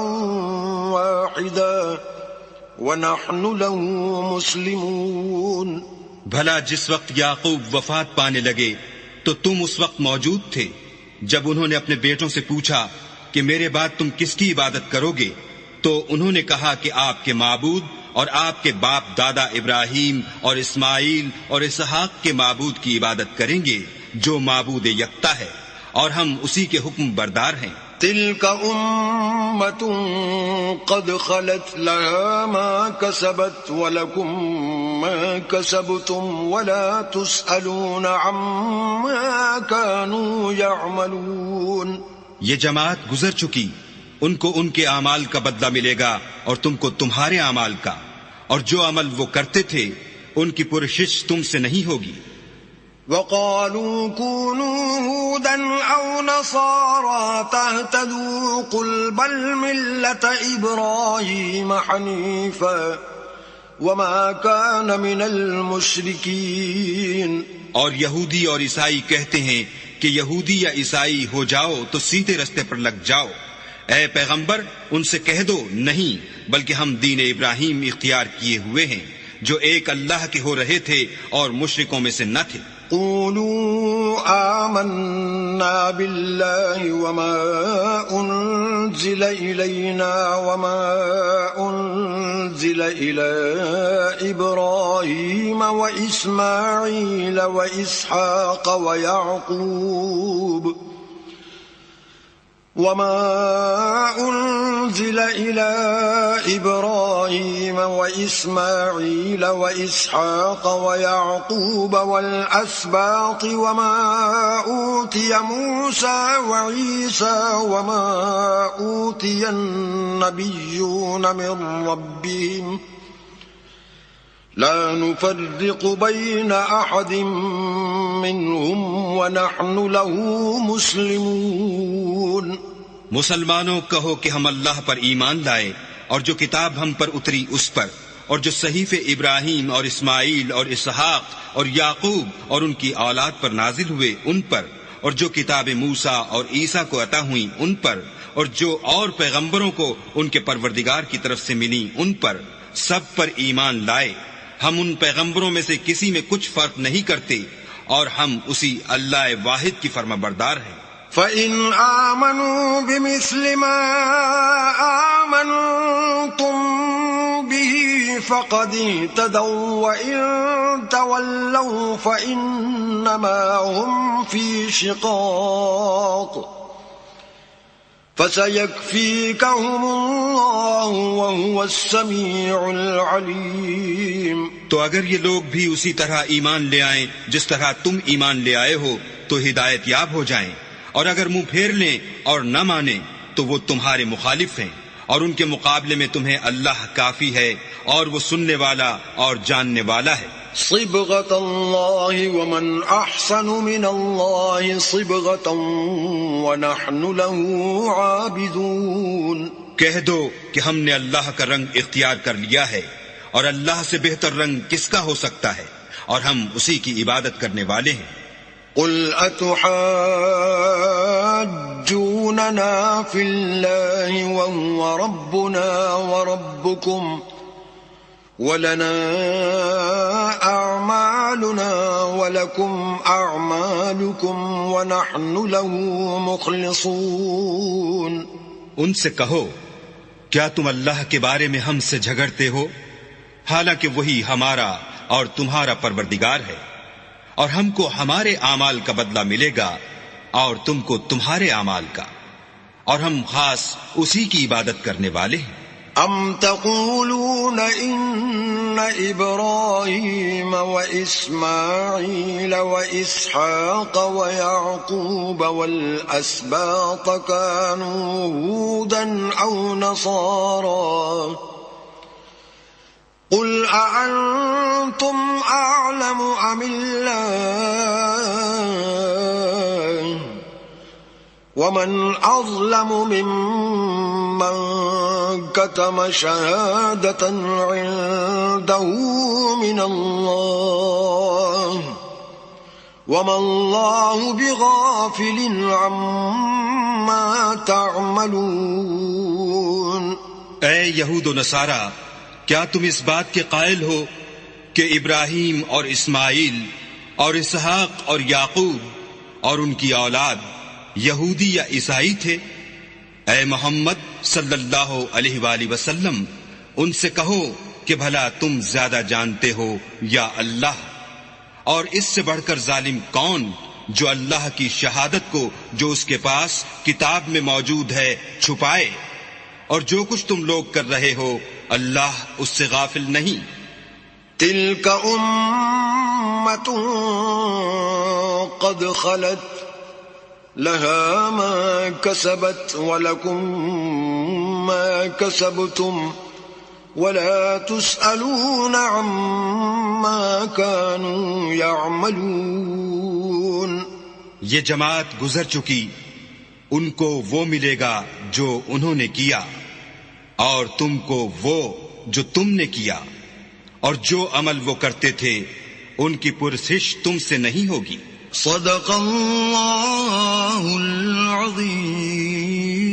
واحدا ونحن له مسلمون. بھلا جس وقت یعقوب وفات پانے لگے تو تم اس وقت موجود تھے جب انہوں نے اپنے بیٹوں سے پوچھا کہ میرے بعد تم کس کی عبادت کرو گے، تو انہوں نے کہا کہ آپ کے معبود اور آپ کے باپ دادا ابراہیم اور اسماعیل اور اسحاق کے معبود کی عبادت کریں گے جو معبود یکتا ہے اور ہم اسی کے حکم بردار ہیں. تلك أمة قد خلت لها ما كسبت ولكم ما كسبتم ولا تسألون عما كانوا يعملون. یہ جماعت گزر چکی، ان کو ان کے اعمال کا بدلہ ملے گا اور تم کو تمہارے اعمال کا، اور جو عمل وہ کرتے تھے ان کی پرشش تم سے نہیں ہوگی. وقالوا كونوا هودا أو نصارى تهتدوا قل بل ملة إبراهيم حنيفا وما كان من المشركين. اور یہودی اور عیسائی کہتے ہیں کہ یہودی یا عیسائی ہو جاؤ تو سیدھے رستے پر لگ جاؤ. اے پیغمبر ان سے کہہ دو نہیں، بلکہ ہم دین ابراہیم اختیار کیے ہوئے ہیں جو ایک اللہ کے ہو رہے تھے اور مشرکوں میں سے نہ تھے. قولوا آمنا بالله وما أنزل إلينا وما أنزل إلى إبراهيم وإسماعيل وإسحاق ويعقوب وما أنزل إلى إبراهيم وإسماعيل وإسحاق ويعقوب والأسباط وما أوتي موسى وعيسى وما أوتي النبيون من ربهم لا نفرق بين أحد منهم ونحن له مسلمون. مسلمانوں کہو کہ ہم اللہ پر ایمان لائے اور جو کتاب ہم پر اتری اس پر، اور جو صحیفے ابراہیم اور اسماعیل اور اسحاق اور یعقوب اور ان کی اولاد پر نازل ہوئے ان پر، اور جو کتاب موسیٰ اور عیسیٰ کو عطا ہوئیں ان پر، اور جو اور پیغمبروں کو ان کے پروردگار کی طرف سے ملی ان پر، سب پر ایمان لائے. ہم ان پیغمبروں میں سے کسی میں کچھ فرق نہیں کرتے، اور ہم اسی اللہ واحد کی فرما بردار ہیں. فَإِنْ آمَنُوا بِمِثْلِ مَا آمَنْتُمْ بِهِ فَقَدِ اهْتَدَوْا وَإِنْ تَوَلَّوْا فَإِنَّمَا هُمْ فِي شِقَاقٍ فَسَيَكْفِيكَهُمُ اللَّهُ وَهُوَ السَّمِيعُ الْعَلِيمُ. تو اگر یہ لوگ بھی اسی طرح ایمان لے آئیں جس طرح تم ایمان لے آئے ہو تو ہدایت یاب ہو جائیں، اور اگر منہ پھیر لیں اور نہ مانیں تو وہ تمہارے مخالف ہیں، اور ان کے مقابلے میں تمہیں اللہ کافی ہے اور وہ سننے والا اور جاننے والا ہے. صبغة الله ومن أحسن من الله صبغة ونحن له عابدون. کہہ دو کہ ہم نے اللہ کا رنگ اختیار کر لیا ہے، اور اللہ سے بہتر رنگ کس کا ہو سکتا ہے، اور ہم اسی کی عبادت کرنے والے ہیں. قل أتحاجوننا في الله وهو ربنا وربكم ولنا أعمالنا ولكم أعمالكم ونحن له مخلصون. ان سے کہو کیا تم اللہ کے بارے میں ہم سے جھگڑتے ہو، حالانکہ وہی ہمارا اور تمہارا پروردگار ہے، اور ہم کو ہمارے اعمال کا بدلہ ملے گا اور تم کو تمہارے اعمال کا، اور ہم خاص اسی کی عبادت کرنے والے ہیں. ام تقولون ان ابراہیم واسماعیل واسحاق ویعقوب والاسباط كانوا هودا او نصارا قل أأنتم أعلم أم الله ومن أظلم ممن كتم شهادة عنده من الله وما الله بغافل عما تعملون. اے یہود و نصارا، کیا تم اس بات کے قائل ہو کہ ابراہیم اور اسماعیل اور اسحاق اور یعقوب اور ان کی اولاد یہودی یا عیسائی تھے؟ اے محمد صلی اللہ علیہ وآلہ وسلم، ان سے کہو کہ بھلا تم زیادہ جانتے ہو یا اللہ؟ اور اس سے بڑھ کر ظالم کون جو اللہ کی شہادت کو جو اس کے پاس کتاب میں موجود ہے چھپائے؟ اور جو کچھ تم لوگ کر رہے ہو اللہ اس سے غافل نہیں. تلک امت قد خلت لها ما كسبت ولكم ما كسبتم ولا تسألون عما كانوا يعملون. یہ جماعت گزر چکی، ان کو وہ ملے گا جو انہوں نے کیا، اور تم کو وہ جو تم نے کیا، اور جو عمل وہ کرتے تھے ان کی پرسش تم سے نہیں ہوگی. صدق اللہ العظیم.